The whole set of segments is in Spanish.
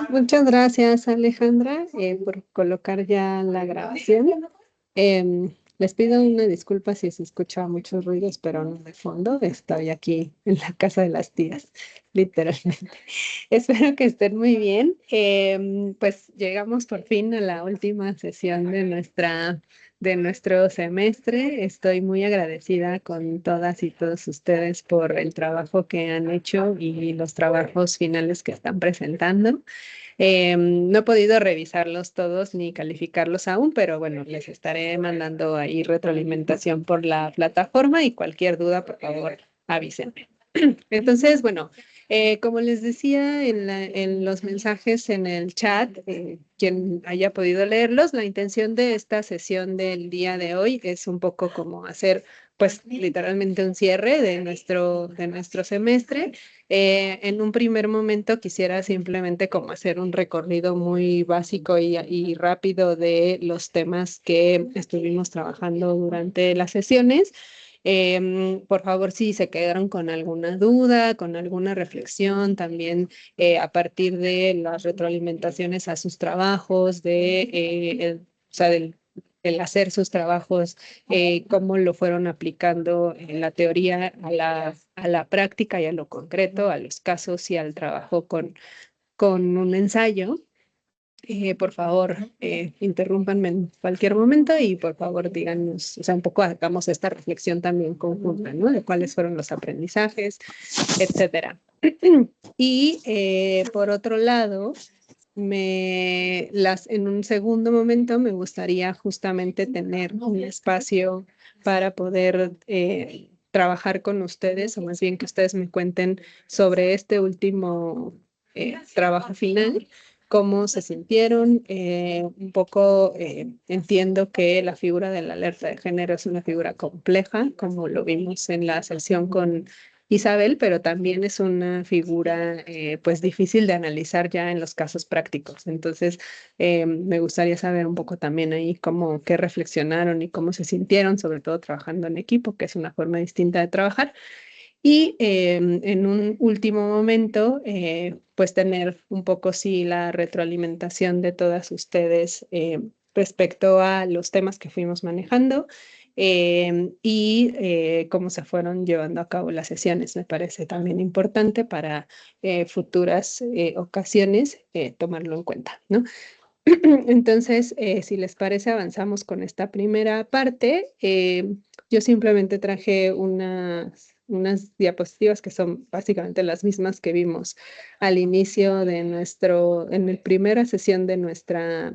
Muchas gracias, Alejandra, por colocar ya la grabación. Les pido una disculpa si se escucha muchos ruidos, pero no de fondo. Estoy aquí en la casa de las tías, literalmente. Espero que estén muy bien. Pues llegamos por fin a la última sesión de nuestro semestre. Estoy muy agradecida con todas y todos ustedes por el trabajo que han hecho y los trabajos finales que están presentando. No he podido revisarlos todos ni calificarlos aún, pero bueno, les estaré mandando ahí retroalimentación por la plataforma y cualquier duda, por favor, avísenme. Entonces, bueno, como les decía en los mensajes en el chat, quien haya podido leerlos, la intención de esta sesión del día de hoy es un poco como hacer, pues, literalmente un cierre de nuestro semestre. En un primer momento quisiera simplemente como hacer un recorrido muy básico y rápido de los temas que estuvimos trabajando durante las sesiones. Por favor, si se quedaron con alguna duda, con alguna reflexión, también a partir de las retroalimentaciones a sus trabajos, o sea, el hacer sus trabajos, cómo lo fueron aplicando en la teoría a la práctica y a lo concreto, a los casos y al trabajo con un ensayo. Por favor, interrúmpanme en cualquier momento y por favor díganos, o sea, un poco hagamos esta reflexión también conjunta, ¿no? De cuáles fueron los aprendizajes, etcétera. Y por otro lado, en un segundo momento me gustaría justamente tener un espacio para poder trabajar con ustedes, o más bien que ustedes me cuenten sobre este último trabajo final, cómo se sintieron. Un poco entiendo que la figura de la alerta de género es una figura compleja, como lo vimos en la sesión con Isabel, pero también es una figura pues difícil de analizar ya en los casos prácticos. Entonces, me gustaría saber un poco también ahí cómo, qué reflexionaron y cómo se sintieron, sobre todo trabajando en equipo, que es una forma distinta de trabajar. Y en un último momento, pues tener un poco sí la retroalimentación de todas ustedes respecto a los temas que fuimos manejando y cómo se fueron llevando a cabo las sesiones. Me parece también importante para futuras ocasiones tomarlo en cuenta, ¿no? Entonces, si les parece, avanzamos con esta primera parte. Yo simplemente traje unas diapositivas que son básicamente las mismas que vimos al inicio en la primera sesión de nuestra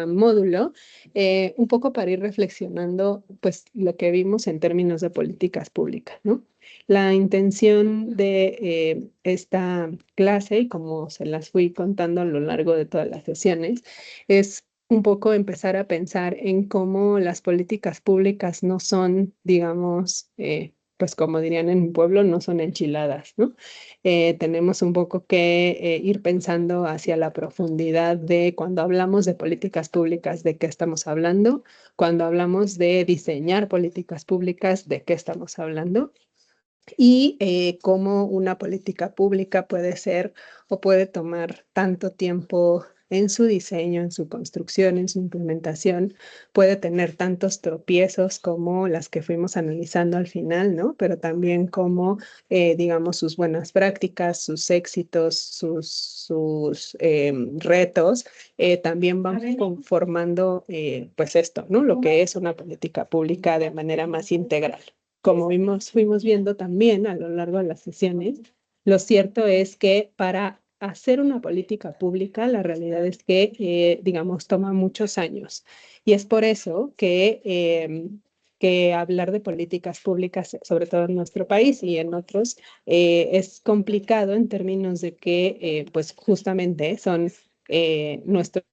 módulo, un poco para ir reflexionando, pues, lo que vimos en términos de políticas públicas, ¿no? La intención de esta clase, y como se las fui contando a lo largo de todas las sesiones, es un poco empezar a pensar en cómo las políticas públicas no son, digamos, pues como dirían en mi pueblo, no son enchiladas, ¿no? Tenemos un poco que ir pensando hacia la profundidad de cuando hablamos de políticas públicas, de qué estamos hablando, cuando hablamos de diseñar políticas públicas, de qué estamos hablando y cómo una política pública puede ser o puede tomar tanto tiempo en su diseño, en su construcción, en su implementación, puede tener tantos tropiezos como las que fuimos analizando al final, ¿no? Pero también como, digamos, sus buenas prácticas, sus éxitos, sus retos, también van conformando, pues esto, ¿no? Lo que es una política pública de manera más integral. Como fuimos viendo también a lo largo de las sesiones, lo cierto es que para hacer una política pública, la realidad es que, digamos, toma muchos años. Y es por eso que hablar de políticas públicas, sobre todo en nuestro país y en otros, es complicado en términos de que, pues justamente son nuestros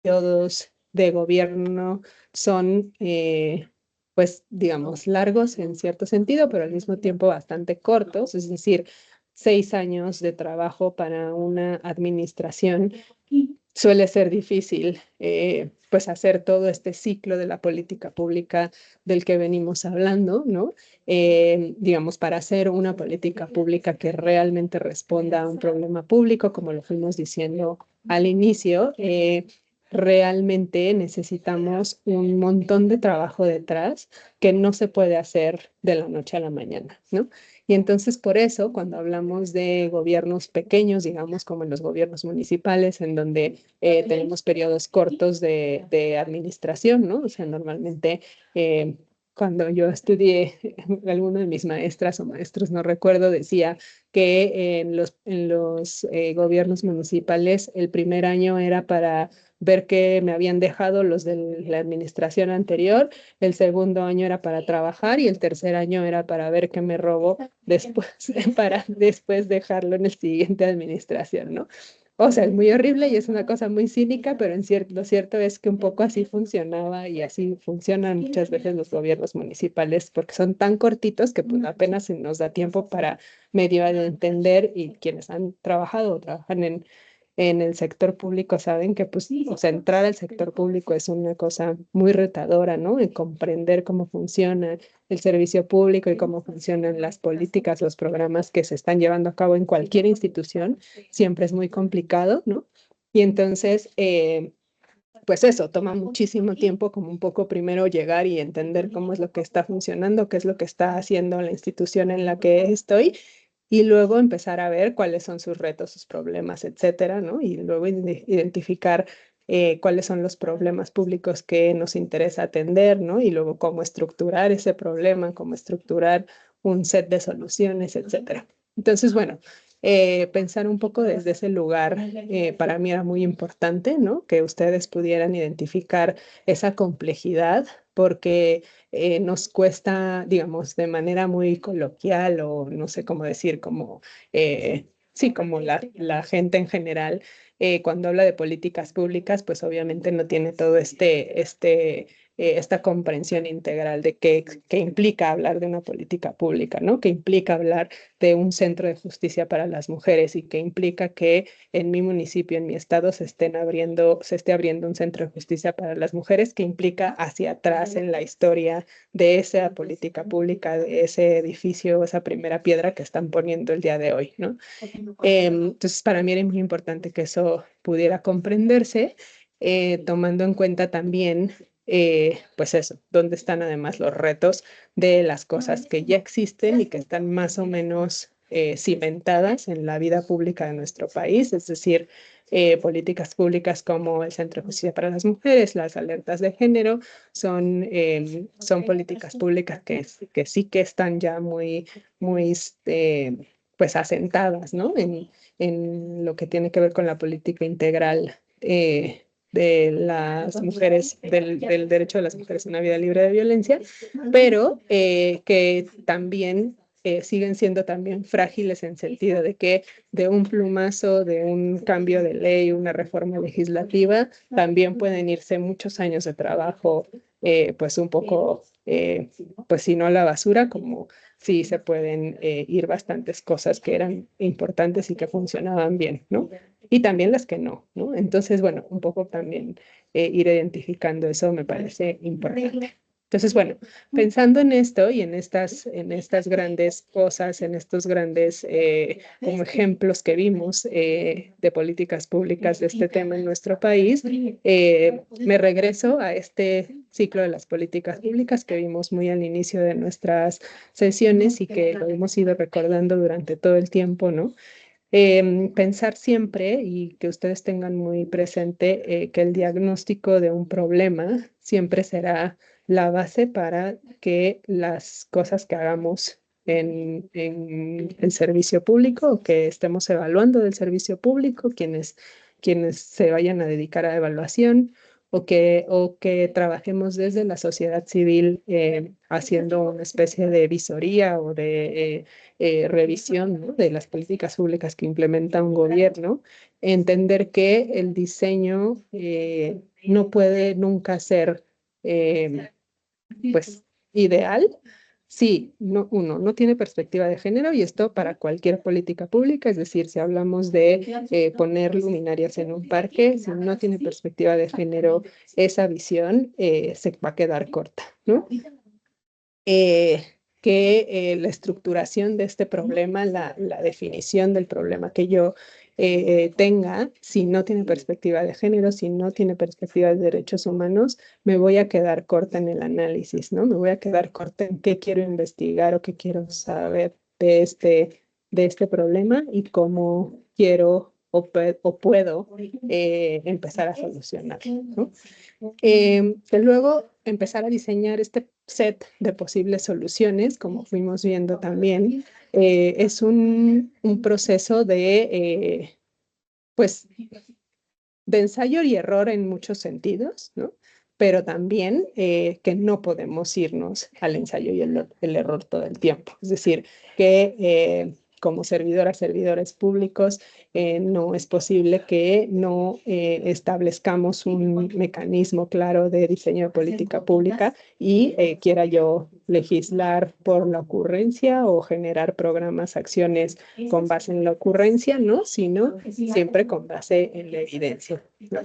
periodos de gobierno son, pues, digamos, largos en cierto sentido, pero al mismo tiempo bastante cortos, es decir, 6 años de trabajo para una administración suele ser difícil, pues pues hacer todo este ciclo de la política pública del que venimos hablando, ¿no? Digamos, para hacer una política pública que realmente responda a un problema público, como lo fuimos diciendo al inicio, realmente necesitamos un montón de trabajo detrás que no se puede hacer de la noche a la mañana, ¿no? Y entonces por eso, cuando hablamos de gobiernos pequeños, digamos como en los gobiernos municipales, en donde tenemos periodos cortos de administración, ¿no? O sea, normalmente cuando yo estudié, alguno de mis maestras o maestros, no recuerdo, decía que en los gobiernos municipales el primer año era para ver qué me habían dejado los de la administración anterior, el segundo año era para trabajar y el tercer año era para ver qué me robó después, para después dejarlo en el siguiente administración, ¿no? O sea, es muy horrible y es una cosa muy cínica, pero lo cierto es que un poco así funcionaba y así funcionan muchas veces los gobiernos municipales porque son tan cortitos que pues, apenas se nos da tiempo para medio de entender y quienes han trabajado o trabajan en el sector público saben que, pues, o sea, entrar al sector público es una cosa muy retadora, ¿no? En comprender cómo funciona el servicio público y cómo funcionan las políticas, los programas que se están llevando a cabo en cualquier institución, siempre es muy complicado, ¿no? Y entonces, pues eso, toma muchísimo tiempo como un poco primero llegar y entender cómo es lo que está funcionando, qué es lo que está haciendo la institución en la que estoy y luego empezar a ver cuáles son sus retos, sus problemas, etcétera, ¿no? Y luego identificar cuáles son los problemas públicos que nos interesa atender, ¿no? Y luego cómo estructurar ese problema, cómo estructurar un set de soluciones, etcétera. Entonces, bueno, pensar un poco desde ese lugar para mí era muy importante, ¿no? Que ustedes pudieran identificar esa complejidad porque nos cuesta, digamos, de manera muy coloquial o no sé cómo decir, como, sí, como la gente en general, cuando habla de políticas públicas, pues obviamente no tiene todo esta comprensión integral de qué implica hablar de una política pública, ¿no? ¿Qué implica hablar de un centro de justicia para las mujeres y qué implica que en mi municipio, en mi estado, se esté abriendo un centro de justicia para las mujeres, que implica hacia atrás en la historia de esa política pública, de ese edificio, esa primera piedra que están poniendo el día de hoy, ¿no? Entonces, para mí era muy importante que eso pudiera comprenderse, tomando en cuenta también, pues eso, dónde están además los retos de las cosas que ya existen y que están más o menos cimentadas en la vida pública de nuestro país, es decir, políticas públicas como el Centro de Justicia para las Mujeres, las alertas de género, son políticas públicas que sí que están ya muy pues asentadas, ¿no? En lo que tiene que ver con la política integral de las mujeres, del derecho de las mujeres a una vida libre de violencia, pero que también siguen siendo también frágiles en sentido de que de un plumazo, de un cambio de ley, una reforma legislativa, también pueden irse muchos años de trabajo, pues un poco, pues si no a la basura, como sí se pueden ir bastantes cosas que eran importantes y que funcionaban bien, ¿no? Y también las que no, ¿no? Entonces, bueno, un poco también ir identificando eso me parece importante. Entonces, bueno, pensando en esto y en estas grandes cosas, en estos grandes como ejemplos que vimos de políticas públicas de este tema en nuestro país, me regreso a este ciclo de las políticas públicas que vimos muy al inicio de nuestras sesiones y que lo hemos ido recordando durante todo el tiempo, ¿no? Pensar siempre y que ustedes tengan muy presente que el diagnóstico de un problema siempre será la base para que las cosas que hagamos en el servicio público o que estemos evaluando del servicio público, quienes se vayan a dedicar a evaluación o que trabajemos desde la sociedad civil haciendo una especie de visoría o de revisión, ¿no? De las políticas públicas que implementa un gobierno, entender que el diseño no puede nunca ser pues ideal, sí, no, uno, no tiene perspectiva de género y esto para cualquier política pública, es decir, si hablamos de poner luminarias en un parque, si no tiene perspectiva de género, esa visión se va a quedar corta, ¿no? La estructuración de este problema, la definición del problema que yo tenga, si no tiene perspectiva de género, si no tiene perspectiva de derechos humanos, me voy a quedar corta en el análisis, ¿no? Me voy a quedar corta en qué quiero investigar o qué quiero saber de este problema y cómo quiero o puedo empezar a solucionar, ¿no? Que luego empezar a diseñar este set de posibles soluciones, como fuimos viendo también, es un proceso pues, de ensayo y error en muchos sentidos, ¿no? Pero también que no podemos irnos al ensayo y el error todo el tiempo. Es decir, que como servidoras, servidores públicos, no es posible que no establezcamos un mecanismo claro de diseño de política pública y quiera yo legislar por la ocurrencia o generar programas, acciones con base en la ocurrencia, ¿no? Sino siempre con base en la evidencia, ¿no?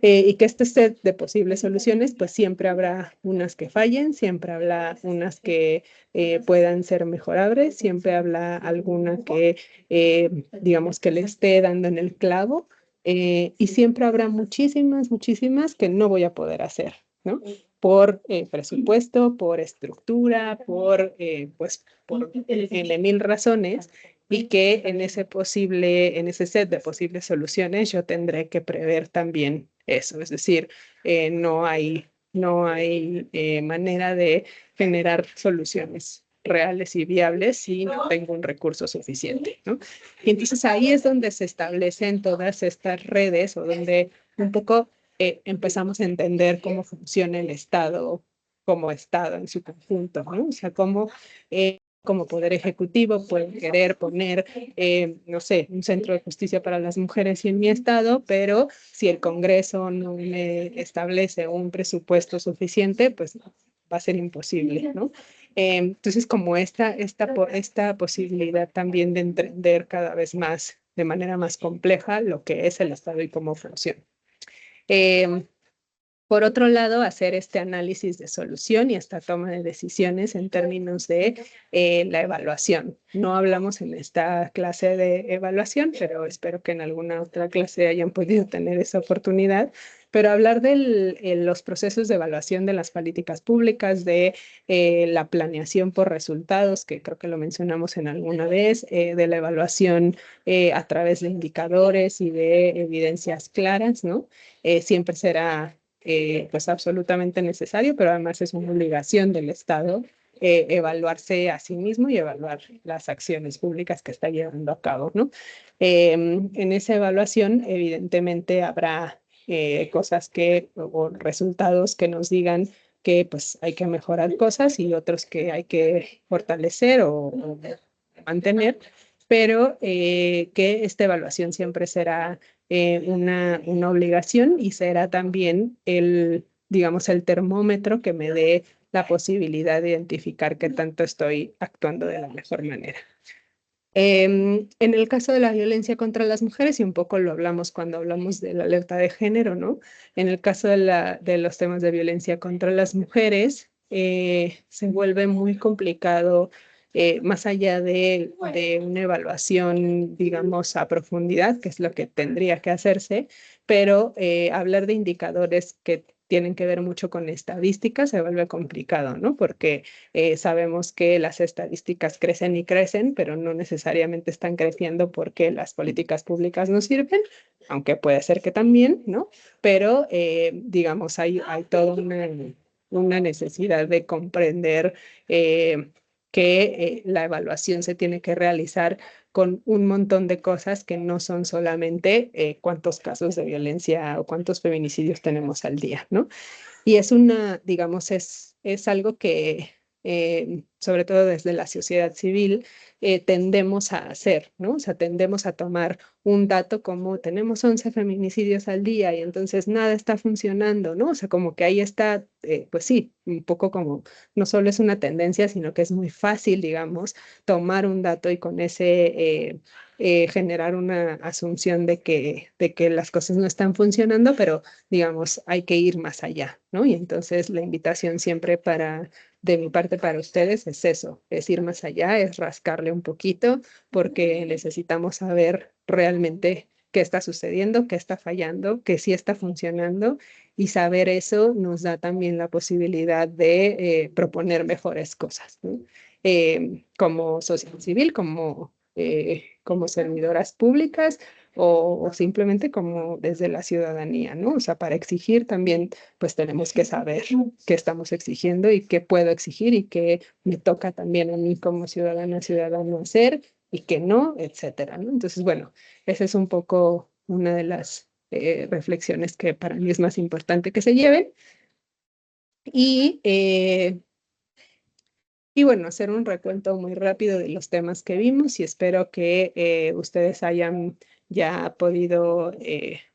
Y que este set de posibles soluciones, pues siempre habrá unas que fallen, siempre habrá unas que puedan ser mejorables, siempre habrá alguna que, digamos, que le esté dando en el clavo, y siempre habrá muchísimas, muchísimas que no voy a poder hacer, ¿no? Por presupuesto, por estructura, pues, por N mil razones, y que en ese set de posibles soluciones yo tendré que prever también eso, es decir, no hay manera de generar soluciones reales y viables si no tengo un recurso suficiente, ¿no? Y entonces ahí es donde se establecen todas estas redes o donde un poco empezamos a entender cómo funciona el Estado como Estado en su conjunto, ¿no? O sea, cómo como poder ejecutivo pueden querer poner, no sé, un centro de justicia para las mujeres en mi estado, pero si el Congreso no me establece un presupuesto suficiente, pues va a ser imposible, ¿no? Entonces, como esta posibilidad también de entender cada vez más, de manera más compleja, lo que es el Estado y cómo funciona. Por otro lado, hacer este análisis de solución y esta toma de decisiones en términos de la evaluación. No hablamos en esta clase de evaluación, pero espero que en alguna otra clase hayan podido tener esa oportunidad. Pero hablar de los procesos de evaluación de las políticas públicas, de la planeación por resultados, que creo que lo mencionamos en alguna vez, de la evaluación a través de indicadores y de evidencias claras, ¿no? Siempre será pues absolutamente necesario, pero además es una obligación del Estado evaluarse a sí mismo y evaluar las acciones públicas que está llevando a cabo, ¿no? En esa evaluación, evidentemente, habrá cosas o resultados que nos digan que pues hay que mejorar cosas y otros que hay que fortalecer o mantener, pero que esta evaluación siempre será una obligación y será también digamos, el termómetro que me dé la posibilidad de identificar qué tanto estoy actuando de la mejor manera. En el caso de la violencia contra las mujeres, y un poco lo hablamos cuando hablamos de la alerta de género, ¿no? En el caso de los temas de violencia contra las mujeres, se vuelve muy complicado, más allá de una evaluación, digamos, a profundidad, que es lo que tendría que hacerse, pero hablar de indicadores que tienen que ver mucho con estadísticas se vuelve complicado, ¿no? Porque sabemos que las estadísticas crecen y crecen, pero no necesariamente están creciendo porque las políticas públicas no sirven, aunque puede ser que también, ¿no? Pero, digamos, hay toda una necesidad de comprender que la evaluación se tiene que realizar con un montón de cosas que no son solamente cuántos casos de violencia o cuántos feminicidios tenemos al día, ¿no? Y digamos, es algo que, sobre todo desde la sociedad civil, tendemos a hacer, ¿no? O sea, tendemos a tomar un dato como tenemos 11 feminicidios al día y entonces nada está funcionando, ¿no? O sea, como que ahí está pues sí, un poco como no solo es una tendencia, sino que es muy fácil, digamos, tomar un dato y con ese generar una asunción de que las cosas no están funcionando, pero digamos, hay que ir más allá, ¿no? Y entonces la invitación siempre de mi parte para ustedes es eso, es ir más allá, es rascarle un poquito, porque necesitamos saber realmente qué está sucediendo, qué está fallando, qué sí está funcionando, y saber eso nos da también la posibilidad de proponer mejores cosas, ¿no? Como sociedad civil, como servidoras públicas o simplemente como desde la ciudadanía, ¿no? O sea, para exigir también, pues tenemos que saber qué estamos exigiendo y qué puedo exigir y qué me toca también a mí como ciudadana, ciudadano hacer y qué no, etcétera, ¿no? Entonces, bueno, esa es un poco una de las reflexiones que para mí es más importante que se lleven. Y, eh, y bueno, hacer un recuento muy rápido de los temas que vimos y espero que ustedes hayan ya podido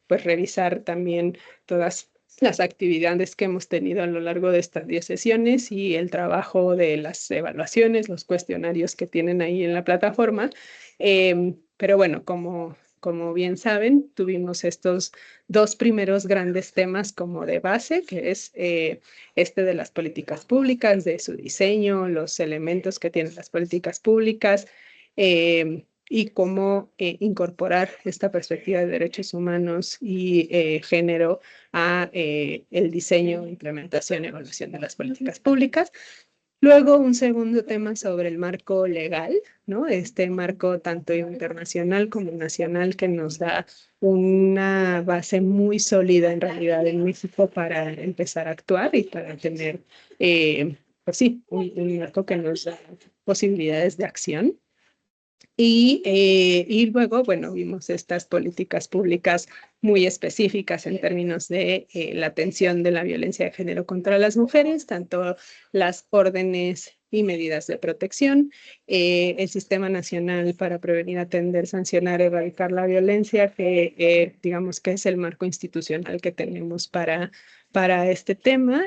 pues revisar también todas las actividades que hemos tenido a lo largo de estas 10 sesiones y el trabajo de las evaluaciones, los cuestionarios que tienen ahí en la plataforma. Pero bueno, como bien saben, tuvimos estos dos primeros grandes temas como de base, que es este de las políticas públicas, de su diseño, los elementos que tienen las políticas públicas y cómo incorporar esta perspectiva de derechos humanos y género a el diseño, implementación y evaluación de las políticas públicas. Luego, un segundo tema sobre el marco legal, ¿no? Este marco tanto internacional como nacional que nos da una base muy sólida en realidad en México para empezar a actuar y para tener, pues sí, un marco que nos da posibilidades de acción. Y luego, bueno, vimos estas políticas públicas muy específicas en términos de la atención de la violencia de género contra las mujeres, tanto las órdenes y medidas de protección, el Sistema Nacional para Prevenir, Atender, Sancionar, Erradicar la Violencia, que digamos que es el marco institucional que tenemos para este tema,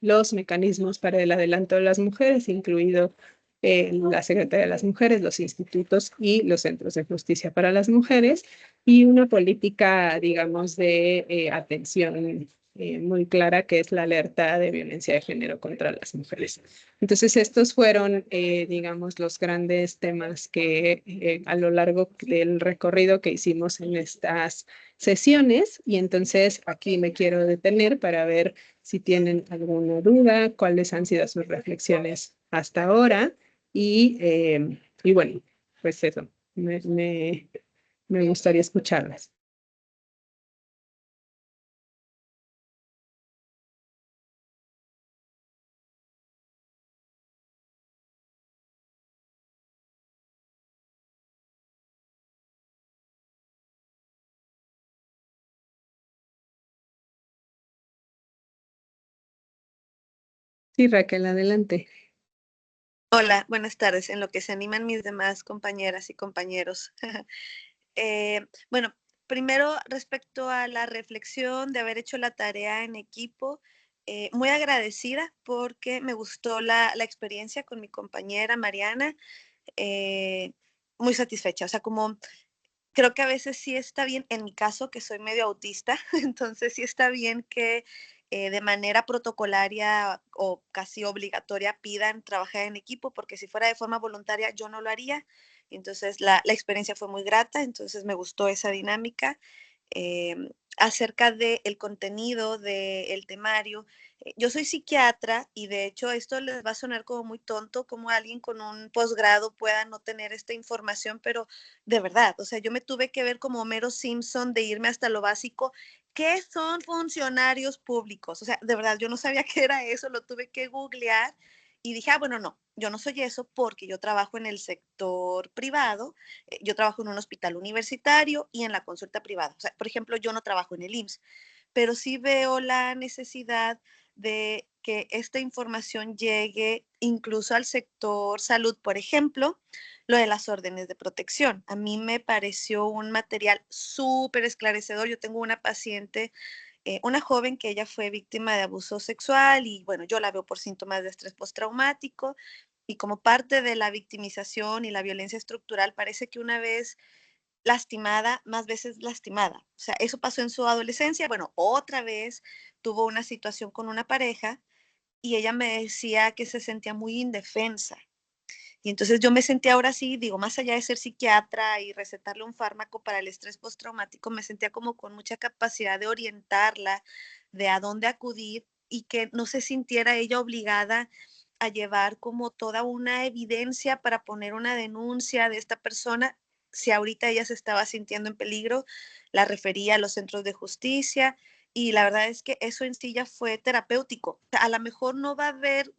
los mecanismos para el adelanto de las mujeres, incluido la Secretaría de las Mujeres, los institutos y los centros de justicia para las mujeres y una política, digamos, de atención muy clara que es la alerta de violencia de género contra las mujeres. Entonces, estos fueron, digamos, los grandes temas que a lo largo del recorrido que hicimos en estas sesiones y entonces aquí me quiero detener para ver si tienen alguna duda, cuáles han sido sus reflexiones hasta ahora y bueno, pues eso, me gustaría escucharlas. Sí, Raquel, adelante. Hola, buenas tardes. En lo que se animan mis demás compañeras y compañeros. Bueno, primero respecto a la reflexión de haber hecho la tarea en equipo, muy agradecida porque me gustó la experiencia con mi compañera Mariana, eh, muy satisfecha. O sea, como creo que a veces sí está bien, en mi caso, que soy medio autista, entonces sí está bien que de manera protocolaria o casi obligatoria pidan trabajar en equipo, porque si fuera de forma voluntaria yo no lo haría. Entonces la experiencia fue muy grata, entonces me gustó esa dinámica. Acerca del contenido del temario, yo soy psiquiatra y de hecho esto les va a sonar como muy tonto, como alguien con un posgrado pueda no tener esta información, pero de verdad, o sea, yo me tuve que ver como Homero Simpson de irme hasta lo básico. ¿Qué son funcionarios públicos? O sea, de verdad, yo no sabía qué era eso, lo tuve que googlear y dije, ah, bueno, no, yo no soy eso porque yo trabajo en el sector privado, yo trabajo en un hospital universitario y en la consulta privada. O sea, por ejemplo, yo no trabajo en el IMSS, pero sí veo la necesidad de que esta información llegue incluso al sector salud, por ejemplo, lo de las órdenes de protección. A mí me pareció un material súper esclarecedor. Yo tengo una paciente una joven que ella fue víctima de abuso sexual y bueno, yo la veo por síntomas de estrés postraumático y como parte de la victimización y la violencia estructural, parece que una vez lastimada, más veces lastimada. O sea, eso pasó en su adolescencia. Bueno, otra vez tuvo una situación con una pareja y ella me decía que se sentía muy indefensa. Y entonces yo me sentía ahora sí, digo, más allá de ser psiquiatra y recetarle un fármaco para el estrés postraumático, me sentía como con mucha capacidad de orientarla, de a dónde acudir y que no se sintiera ella obligada a llevar como toda una evidencia para poner una denuncia de esta persona. Si ahorita ella se estaba sintiendo en peligro, la refería a los centros de justicia y la verdad es que eso en sí ya fue terapéutico. O sea, a lo mejor no va a haber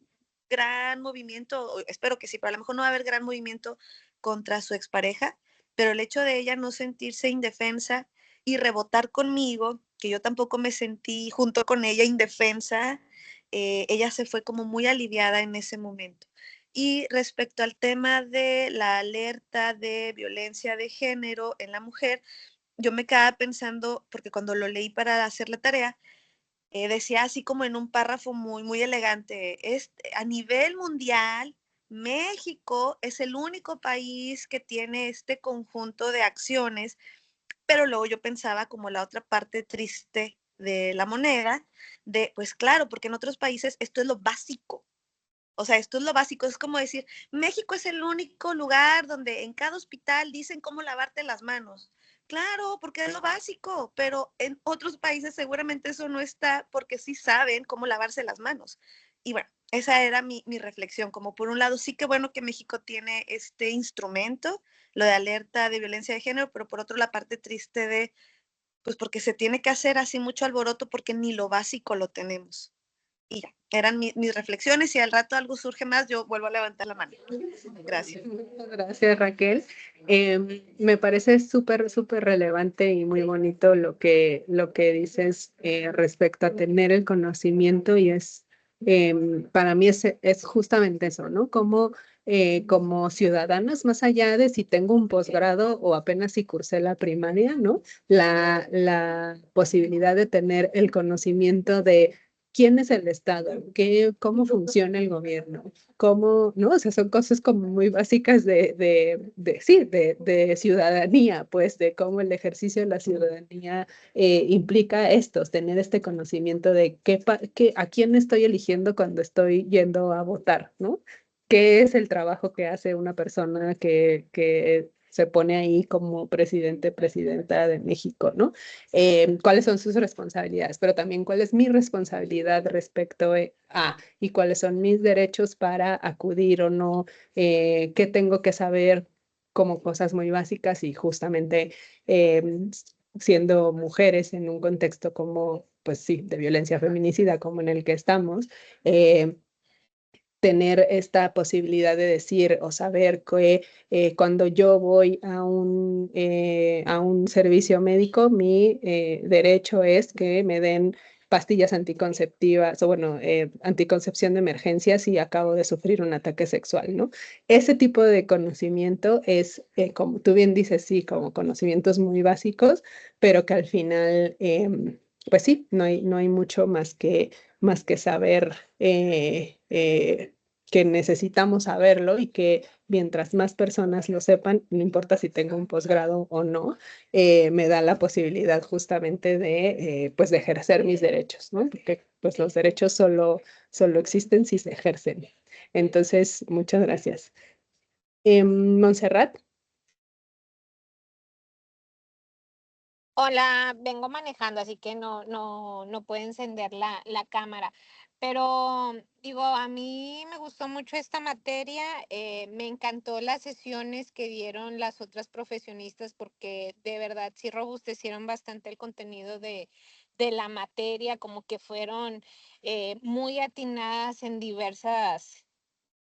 gran movimiento, espero que sí, pero a lo mejor no va a haber gran movimiento contra su expareja, pero el hecho de ella no sentirse indefensa y rebotar conmigo, que yo tampoco me sentí junto con ella indefensa, ella se fue como muy aliviada en ese momento. Y respecto al tema de la alerta de violencia de género en la mujer, yo me quedaba pensando, porque cuando lo leí para hacer la tarea, decía así como en un párrafo muy, muy elegante, a nivel mundial, México es el único país que tiene este conjunto de acciones, pero luego yo pensaba como la otra parte triste de la moneda, de, pues claro, porque en otros países esto es lo básico, o sea, esto es lo básico, es como decir, México es el único lugar donde en cada hospital dicen cómo lavarte las manos. Claro, porque es lo básico, pero en otros países seguramente eso no está porque sí saben cómo lavarse las manos. Y bueno, esa era mi reflexión, como por un lado, sí que bueno que México tiene este instrumento, lo de alerta de violencia de género, pero por otro la parte triste de, pues porque se tiene que hacer así mucho alboroto porque ni lo básico lo tenemos. Y ya, eran mis reflexiones y al rato algo surge más, yo vuelvo a levantar la mano. Gracias. Muchas gracias, Raquel. Me parece súper, súper relevante y muy bonito lo que dices respecto a tener el conocimiento y para mí es justamente eso, ¿no? Como ciudadanas, más allá de si tengo un posgrado o apenas si cursé la primaria, ¿no? La posibilidad de tener el conocimiento de quién es el Estado, cómo funciona el gobierno, cómo, ¿no? O sea, son cosas como muy básicas sí, de ciudadanía, pues, de cómo el ejercicio de la ciudadanía implica esto, tener este conocimiento de a quién estoy eligiendo cuando estoy yendo a votar, ¿no? ¿Qué es el trabajo que hace una persona que se pone ahí como presidente, presidenta de México, ¿no? Cuáles son sus responsabilidades, pero también cuál es mi responsabilidad respecto a y cuáles son mis derechos para acudir o no, qué tengo que saber como cosas muy básicas y justamente siendo mujeres en un contexto como, pues sí, de violencia feminicida como en el que estamos, eh, tener esta posibilidad de decir o saber que cuando yo voy a un servicio médico, mi derecho es que me den pastillas anticonceptivas o bueno, anticoncepción de emergencia si acabo de sufrir un ataque sexual, ¿no? Ese tipo de conocimiento es, como tú bien dices, sí, como conocimientos muy básicos, pero que al final, pues sí, no hay mucho más que saber que necesitamos saberlo y que mientras más personas lo sepan, no importa si tengo un posgrado o no, me da la posibilidad justamente pues de ejercer mis derechos, ¿no? Porque pues los derechos solo existen si se ejercen. Entonces, muchas gracias. Montserrat. Hola, vengo manejando, así que no puedo encender la cámara. Pero digo, a mí me gustó mucho esta materia, me encantó las sesiones que dieron las otras profesionistas porque de verdad sí robustecieron bastante el contenido de la materia, como que fueron muy atinadas en diversas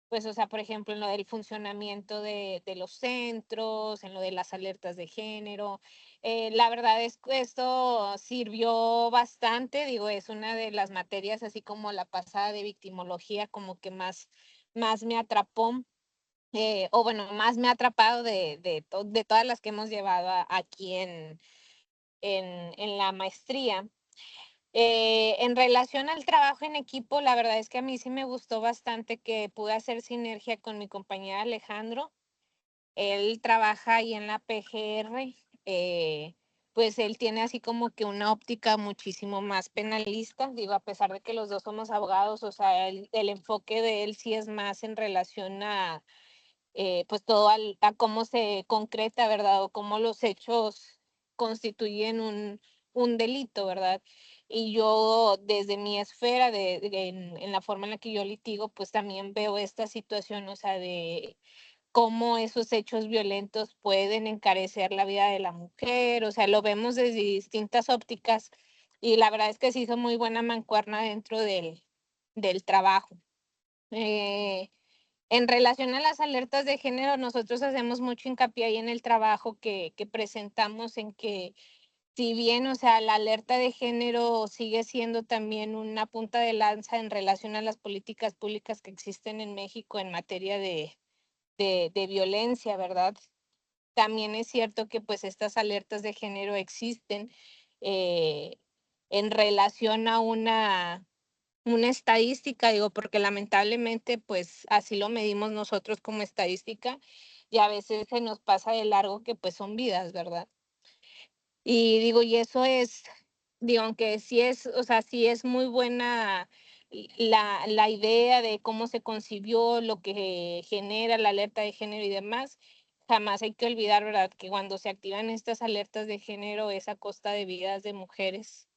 pues, o sea, por ejemplo, en lo del funcionamiento de los centros, en lo de las alertas de género. La verdad es que esto sirvió bastante, digo, es una de las materias, así como la pasada de victimología, como que más me atrapó, o bueno, más me ha atrapado de todas las que hemos llevado aquí en la maestría. En relación al trabajo en equipo, la verdad es que a mí sí me gustó bastante que pude hacer sinergia con mi compañero Alejandro. Él trabaja ahí en la PGR, pues él tiene así como que una óptica muchísimo más penalista, digo, a pesar de que los dos somos abogados, o sea, el enfoque de él sí es más en relación a, pues todo a cómo se concreta, ¿verdad? O cómo los hechos constituyen un delito, ¿verdad? Y yo desde mi esfera, en la forma en la que yo litigo, pues también veo esta situación, o sea, de cómo esos hechos violentos pueden encarecer la vida de la mujer, o sea, lo vemos desde distintas ópticas y la verdad es que se hizo muy buena mancuerna dentro del trabajo. Eh, en relación a las alertas de género, nosotros hacemos mucho hincapié ahí en el trabajo que presentamos en que si bien, o sea, la alerta de género sigue siendo también una punta de lanza en relación a las políticas públicas que existen en México en materia de violencia, ¿verdad? También es cierto que pues estas alertas de género existen eh, en relación a una estadística, digo, porque lamentablemente pues así lo medimos nosotros como estadística y a veces se nos pasa de largo que pues son vidas, ¿verdad? Y digo, y eso es, digo, aunque sí es, o sea, sí es muy buena la idea de cómo se concibió, lo que genera la alerta de género y demás, jamás hay que olvidar, ¿verdad?, que cuando se activan estas alertas de género es a costa de vidas de mujeres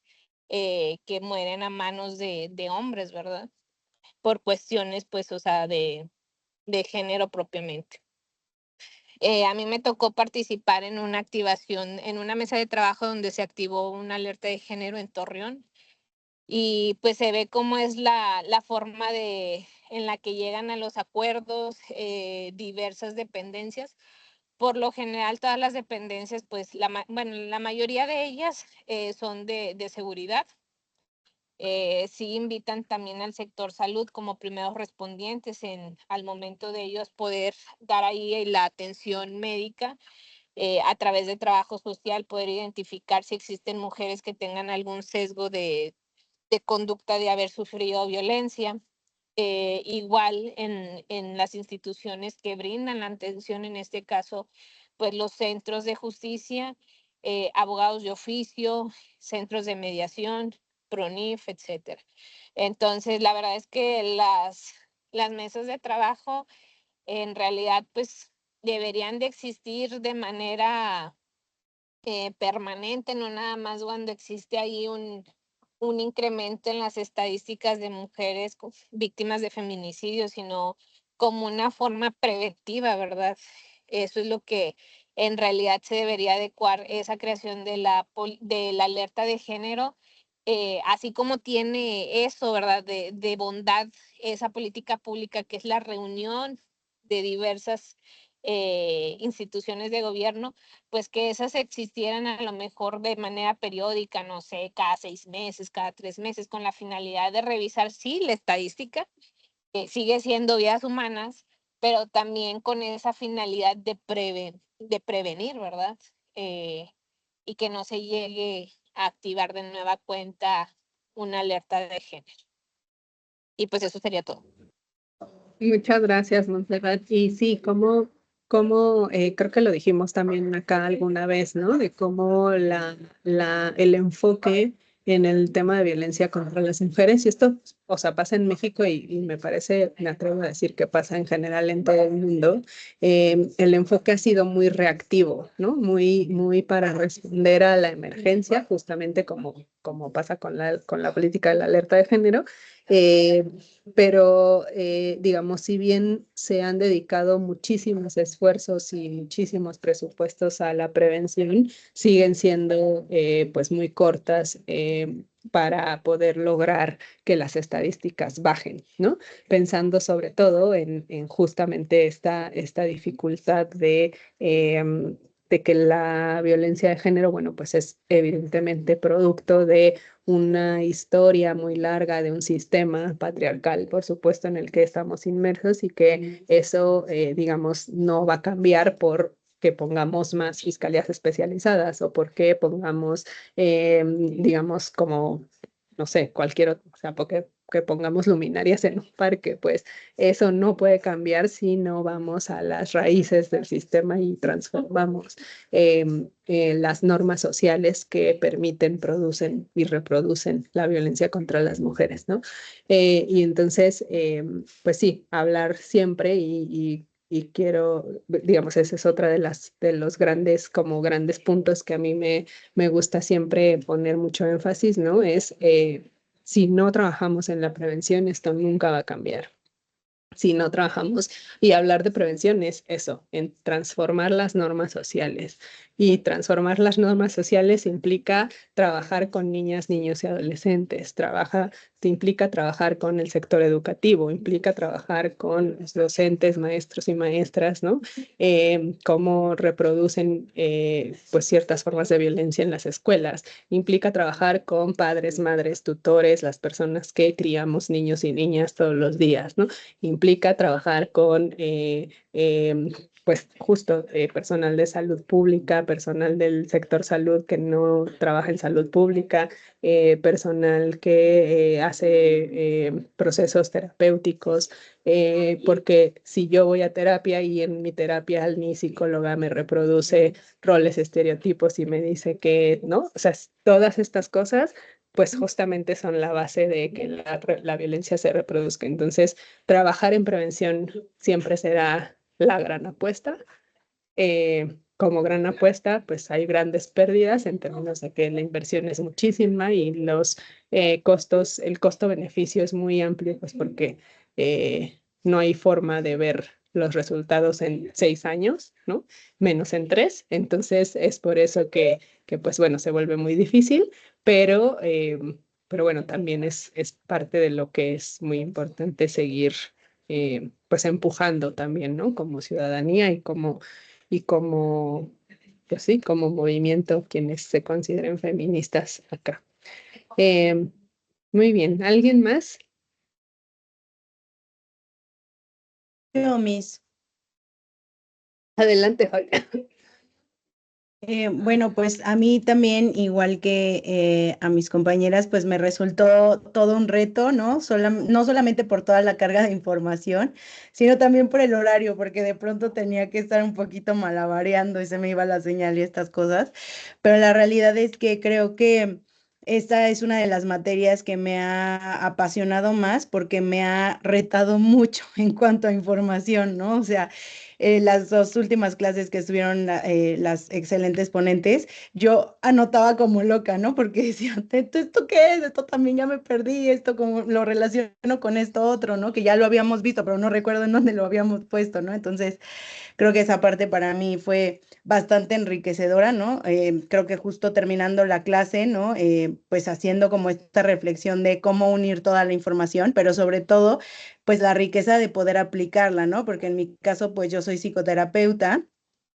que mueren a manos de hombres, ¿verdad? Por cuestiones, pues, o sea, de género propiamente. A mí me tocó participar en una activación, en una mesa de trabajo donde se activó una alerta de género en Torreón y pues se ve cómo es la forma en la que llegan a los acuerdos diversas dependencias. Por lo general, todas las dependencias, pues, bueno, la mayoría de ellas son de seguridad. Sí invitan también al sector salud como primeros respondientes al momento de ellos poder dar ahí la atención médica a través de trabajo social, poder identificar si existen mujeres que tengan algún sesgo de conducta de haber sufrido violencia. Igual en las instituciones que brindan la atención, en este caso, pues los centros de justicia, abogados de oficio, centros de mediación, PRONIF, etcétera. Entonces, la verdad es que las mesas de trabajo en realidad pues deberían de existir de manera permanente, no nada más cuando existe ahí un incremento en las estadísticas de mujeres víctimas de feminicidio, sino como una forma preventiva, ¿verdad? Eso es lo que en realidad se debería adecuar, esa creación de la alerta de género, así como tiene eso, ¿verdad? De bondad, esa política pública que es la reunión de diversas instituciones de gobierno, pues que esas existieran a lo mejor de manera periódica, no sé, cada 6 meses, cada 3 meses, con la finalidad de revisar, sí, la estadística, que sigue siendo vidas humanas, pero también con esa finalidad de prevenir, ¿verdad? Y que no se llegue a activar de nueva cuenta una alerta de género. Y pues eso sería todo. Muchas gracias, Montserrat. Y sí, creo que lo dijimos también acá alguna vez, ¿no? De cómo el enfoque en el tema de violencia contra las mujeres, y esto, o sea, pasa en México y me parece, me atrevo a decir que pasa en general en todo el mundo, el enfoque ha sido muy reactivo, ¿no? Muy para responder a la emergencia, justamente como pasa con la política de la alerta de género. Eh, pero digamos, si bien se han dedicado muchísimos esfuerzos y muchísimos presupuestos a la prevención, siguen siendo pues muy cortas para poder lograr que las estadísticas bajen, ¿no? Pensando sobre todo en justamente esta dificultad de que la violencia de género, bueno, pues es evidentemente producto de una historia muy larga de un sistema patriarcal, por supuesto, en el que estamos inmersos y que eso, digamos, no va a cambiar por que pongamos más fiscalías especializadas o porque pongamos, digamos, como no sé, cualquier otro, o sea, porque que pongamos luminarias en un parque, pues eso no puede cambiar si no vamos a las raíces del sistema y transformamos las normas sociales que permiten, producen y reproducen la violencia contra las mujeres, ¿no? Y entonces, pues sí, hablar siempre y quiero, digamos, esa es otra de los grandes, como grandes puntos que a mí me gusta siempre poner mucho énfasis, ¿no? Es, si no trabajamos en la prevención, esto nunca va a cambiar. Si no trabajamos, y hablar de prevención es eso, en transformar las normas sociales. Y transformar las normas sociales implica trabajar con niñas, niños y adolescentes, implica trabajar con el sector educativo, implica trabajar con los docentes, maestros y maestras, ¿no? Cómo reproducen pues ciertas formas de violencia en las escuelas, implica trabajar con padres, madres, tutores, las personas que criamos niños y niñas todos los días, ¿no? Implica trabajar con, pues justo, personal de salud pública, personal del sector salud que no trabaja en salud pública, personal que hace procesos terapéuticos, porque si yo voy a terapia y en mi terapia mi psicóloga me reproduce roles, estereotipos y me dice que, ¿no? O sea, todas estas cosas pues justamente son la base de que la violencia se reproduzca. Entonces, trabajar en prevención siempre será la gran apuesta. Como gran apuesta, pues hay grandes pérdidas en términos de que la inversión es muchísima y los costos, el costo-beneficio es muy amplio, pues porque no hay forma de ver los resultados en 6 años, ¿no? Menos en 3. Entonces, es por eso que pues bueno, se vuelve muy difícil, pero bueno, también es parte de lo que es muy importante seguir pues empujando también, ¿no? Como ciudadanía y como, pues sí, como movimiento, quienes se consideren feministas acá. Eh, Muy bien, ¿alguien más? Yo, Miss. Adelante, Olga. Bueno, pues a mí también, igual que a mis compañeras, pues me resultó todo un reto, ¿no? No solamente por toda la carga de información, sino también por el horario, porque de pronto tenía que estar un poquito malabareando y se me iba la señal y estas cosas. Pero la realidad es que creo que esta es una de las materias que me ha apasionado más porque me ha retado mucho en cuanto a información, ¿no? O sea, las dos últimas clases que estuvieron las excelentes ponentes, yo anotaba como loca, ¿no? Porque decía, ¿esto qué es? Esto también ya me perdí, esto como lo relaciono con esto otro, ¿no? Que ya lo habíamos visto, pero no recuerdo en dónde lo habíamos puesto, ¿no? Entonces, creo que esa parte para mí fue bastante enriquecedora, ¿no? Creo que justo terminando la clase, ¿no? Pues haciendo como esta reflexión de cómo unir toda la información, pero sobre todo, pues la riqueza de poder aplicarla, ¿no? Porque en mi caso, pues yo soy psicoterapeuta.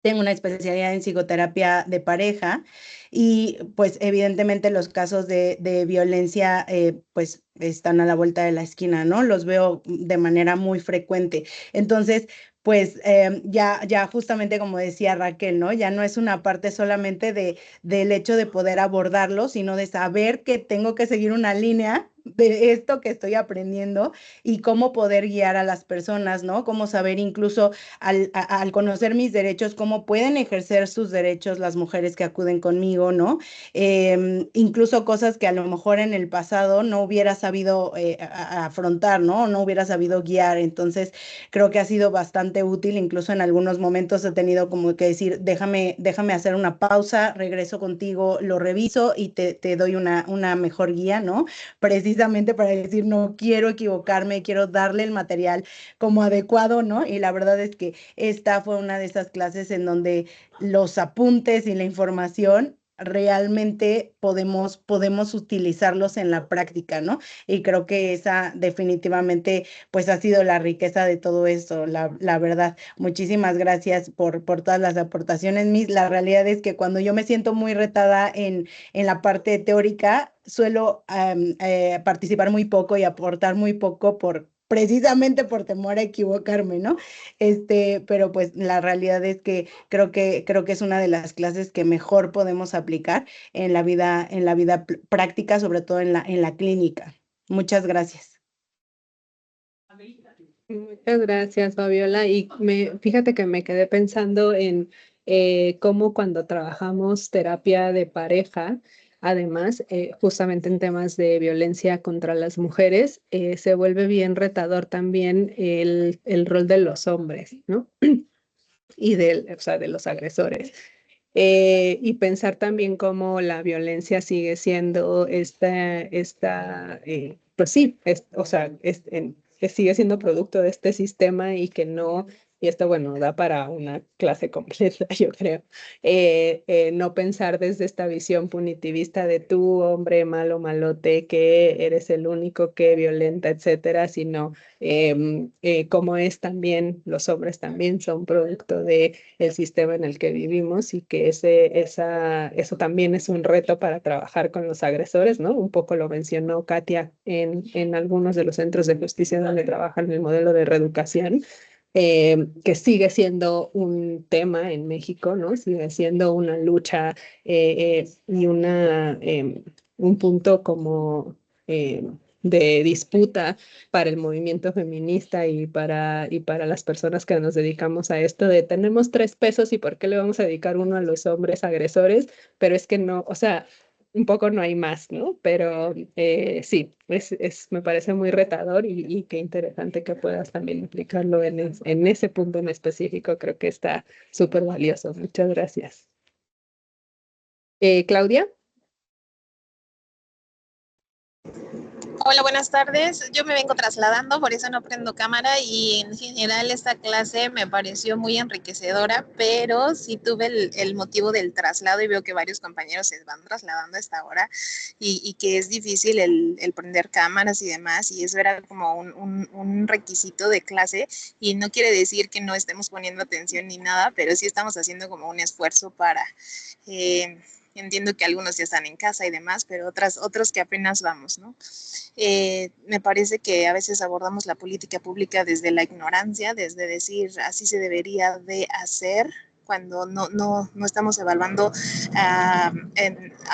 Tengo una especialidad en psicoterapia de pareja y pues evidentemente los casos de violencia pues están a la vuelta de la esquina, ¿no? Los veo de manera muy frecuente. Entonces, pues ya justamente como decía Raquel, ¿no? Ya no es una parte solamente del hecho de poder abordarlo, sino de saber que tengo que seguir una línea de esto que estoy aprendiendo y cómo poder guiar a las personas, ¿no? Cómo saber incluso al conocer mis derechos, cómo pueden ejercer sus derechos las mujeres que acuden conmigo, ¿no? Incluso cosas que a lo mejor en el pasado no hubiera sabido afrontar, ¿no? No hubiera sabido guiar. Entonces, creo que ha sido bastante útil. Incluso en algunos momentos he tenido como que decir, déjame hacer una pausa, regreso contigo, lo reviso y te doy una mejor guía, ¿no? Precisamente para decir, no quiero equivocarme, quiero darle el material como adecuado, ¿no? Y la verdad es que esta fue una de esas clases en donde los apuntes y la información realmente podemos utilizarlos en la práctica, ¿no? Y creo que esa definitivamente pues ha sido la riqueza de todo esto, la verdad. Muchísimas gracias por todas las aportaciones, Miss. La realidad es que cuando yo me siento muy retada en la parte teórica, suelo participar muy poco y aportar muy poco precisamente por temor a equivocarme, ¿no? Pero pues la realidad es que creo que es una de las clases que mejor podemos aplicar en la vida práctica, sobre todo en la clínica. Muchas gracias. Muchas gracias, Fabiola. Y fíjate que me quedé pensando en cómo cuando trabajamos terapia de pareja, además, justamente en temas de violencia contra las mujeres, se vuelve bien retador también el rol de los hombres, ¿no? Y o sea, de los agresores. Y pensar también cómo la violencia sigue siendo pues sí, o sea, que sigue siendo producto de este sistema y que no, y esto, bueno, da para una clase completa, yo creo, no pensar desde esta visión punitivista de tú, hombre malo, malote, que eres el único que violenta, etcétera, sino cómo es también, los hombres también son producto de el sistema en el que vivimos y que eso también es un reto para trabajar con los agresores, ¿no? Un poco lo mencionó Katia en algunos de los centros de justicia donde trabajan el modelo de reeducación, que sigue siendo un tema en México, ¿no? Sigue siendo una lucha y un punto como de disputa para el movimiento feminista y para las personas que nos dedicamos a esto de tenemos 3 pesos y por qué le vamos a dedicar uno a los hombres agresores, pero es que no, o sea, un poco no hay más, ¿no? Pero sí, me parece muy retador y qué interesante que puedas también implicarlo en ese punto en específico, creo que está súper valioso. Muchas gracias. Claudia. Hola, buenas tardes. Yo me vengo trasladando, por eso no prendo cámara y en general esta clase me pareció muy enriquecedora, pero sí tuve el motivo del traslado y veo que varios compañeros se van trasladando a esta hora y que es difícil el prender cámaras y demás y eso era como un requisito de clase y no quiere decir que no estemos poniendo atención ni nada, pero sí estamos haciendo como un esfuerzo para... entiendo que algunos ya están en casa y demás, pero otros que apenas vamos, ¿no? Me parece que a veces abordamos la política pública desde la ignorancia, desde decir así se debería de hacer, cuando no estamos evaluando a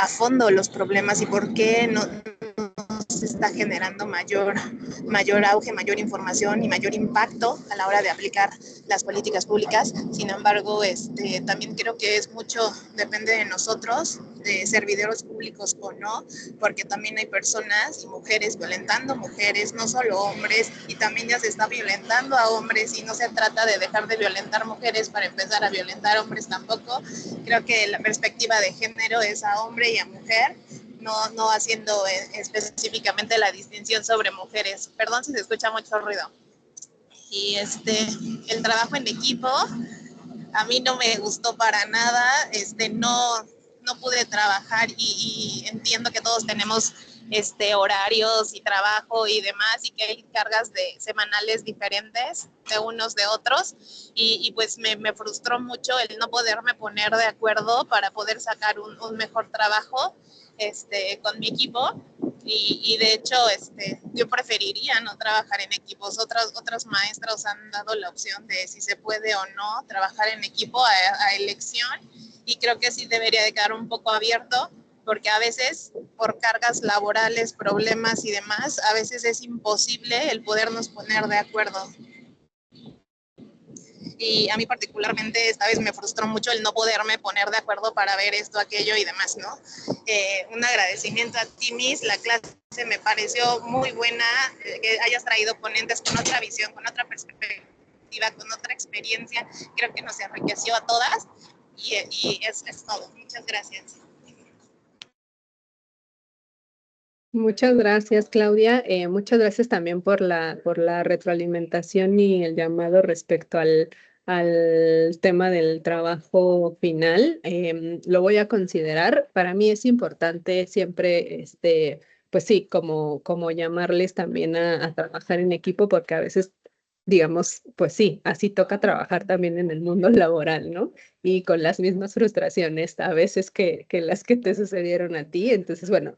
fondo los problemas y por qué no se está generando mayor auge, mayor información y mayor impacto a la hora de aplicar las políticas públicas. Sin embargo, también creo que es mucho, depende de nosotros, de servidores públicos o no, porque también hay personas y mujeres violentando mujeres, no solo hombres, y también ya se está violentando a hombres y no se trata de dejar de violentar mujeres para empezar a violentar hombres tampoco. Creo que la perspectiva de género es a hombre y a mujer, no haciendo específicamente la distinción sobre mujeres. Perdón si se escucha mucho ruido. Y el trabajo en equipo a mí no me gustó para nada, no pude trabajar y entiendo que todos tenemos horarios y trabajo y demás y que hay cargas semanales diferentes de unos de otros y pues me frustró mucho el no poderme poner de acuerdo para poder sacar un mejor trabajo con mi equipo y de hecho yo preferiría no trabajar en equipos. Otros maestros han dado la opción de si se puede o no trabajar en equipo a elección y creo que sí debería de quedar un poco abierto porque a veces por cargas laborales, problemas y demás, a veces es imposible el podernos poner de acuerdo. Y a mí particularmente esta vez me frustró mucho el no poderme poner de acuerdo para ver esto, aquello y demás, ¿no? Un agradecimiento a ti, Miss, la clase me pareció muy buena, que hayas traído ponentes con otra visión, con otra perspectiva, con otra experiencia, creo que nos enriqueció a todas y es todo. Muchas gracias. Muchas gracias, Claudia. Muchas gracias también por la retroalimentación y el llamado respecto al tema del trabajo final. Lo voy a considerar. Para mí es importante siempre, pues sí, como llamarles también a trabajar en equipo, porque a veces, digamos, pues sí, así toca trabajar también en el mundo laboral, ¿no? Y con las mismas frustraciones a veces que las que te sucedieron a ti. Entonces, bueno,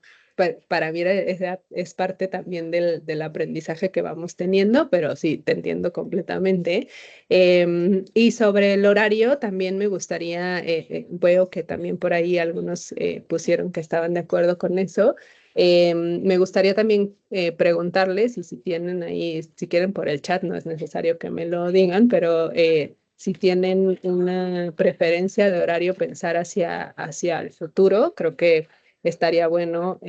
para mí es parte también del aprendizaje que vamos teniendo, pero sí, te entiendo completamente. Y sobre el horario, también me gustaría, veo que también por ahí algunos pusieron que estaban de acuerdo con eso. Me gustaría también preguntarles, y si tienen ahí, si quieren por el chat, no es necesario que me lo digan, pero si tienen una preferencia de horario, pensar hacia el futuro, creo que estaría bueno,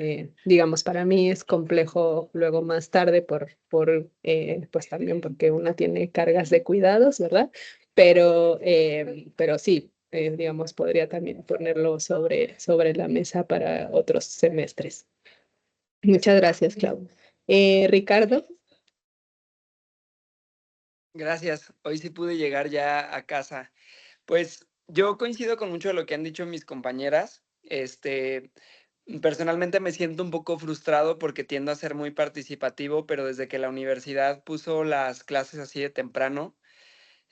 digamos, para mí es complejo luego más tarde pues también porque uno tiene cargas de cuidados, ¿verdad? Pero sí, digamos, podría también ponerlo sobre la mesa para otros semestres. Muchas gracias, Clau. Ricardo. Gracias. Hoy sí pude llegar ya a casa. Pues yo coincido con mucho de lo que han dicho mis compañeras. Personalmente me siento un poco frustrado porque tiendo a ser muy participativo, pero desde que la universidad puso las clases así de temprano,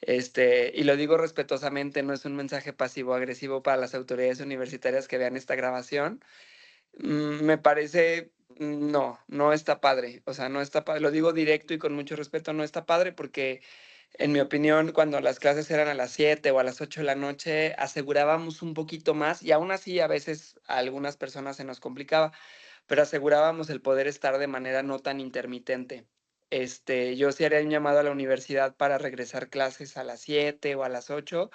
y lo digo respetuosamente, no es un mensaje pasivo-agresivo para las autoridades universitarias que vean esta grabación. Me parece, no, no está padre. O sea, no está padre. Lo digo directo y con mucho respeto, no está padre porque, en mi opinión, cuando las clases eran a las 7 o a las 8 de la noche, asegurábamos un poquito más y aún así a veces a algunas personas se nos complicaba, pero asegurábamos el poder estar de manera no tan intermitente. Yo sí haría un llamado a la universidad para regresar clases a las 7 o a las 8,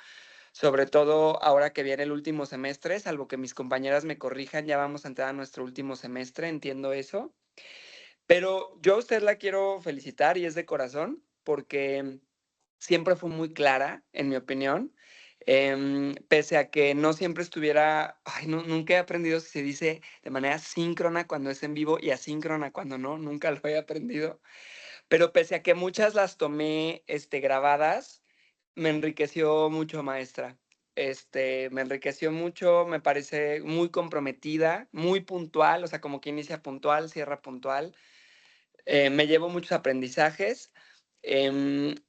sobre todo ahora que viene el último semestre, salvo que mis compañeras me corrijan, ya vamos a entrar a nuestro último semestre, entiendo eso. Pero yo a usted la quiero felicitar y es de corazón, porque siempre fue muy clara, en mi opinión. Pese a que no siempre estuviera, ay, no, nunca he aprendido si se dice de manera síncrona cuando es en vivo y asíncrona cuando no, nunca lo he aprendido. Pero pese a que muchas las tomé grabadas, me enriqueció mucho, maestra. Me enriqueció mucho, me parece muy comprometida, muy puntual, o sea, como que inicia puntual, cierra puntual. Me llevo muchos aprendizajes.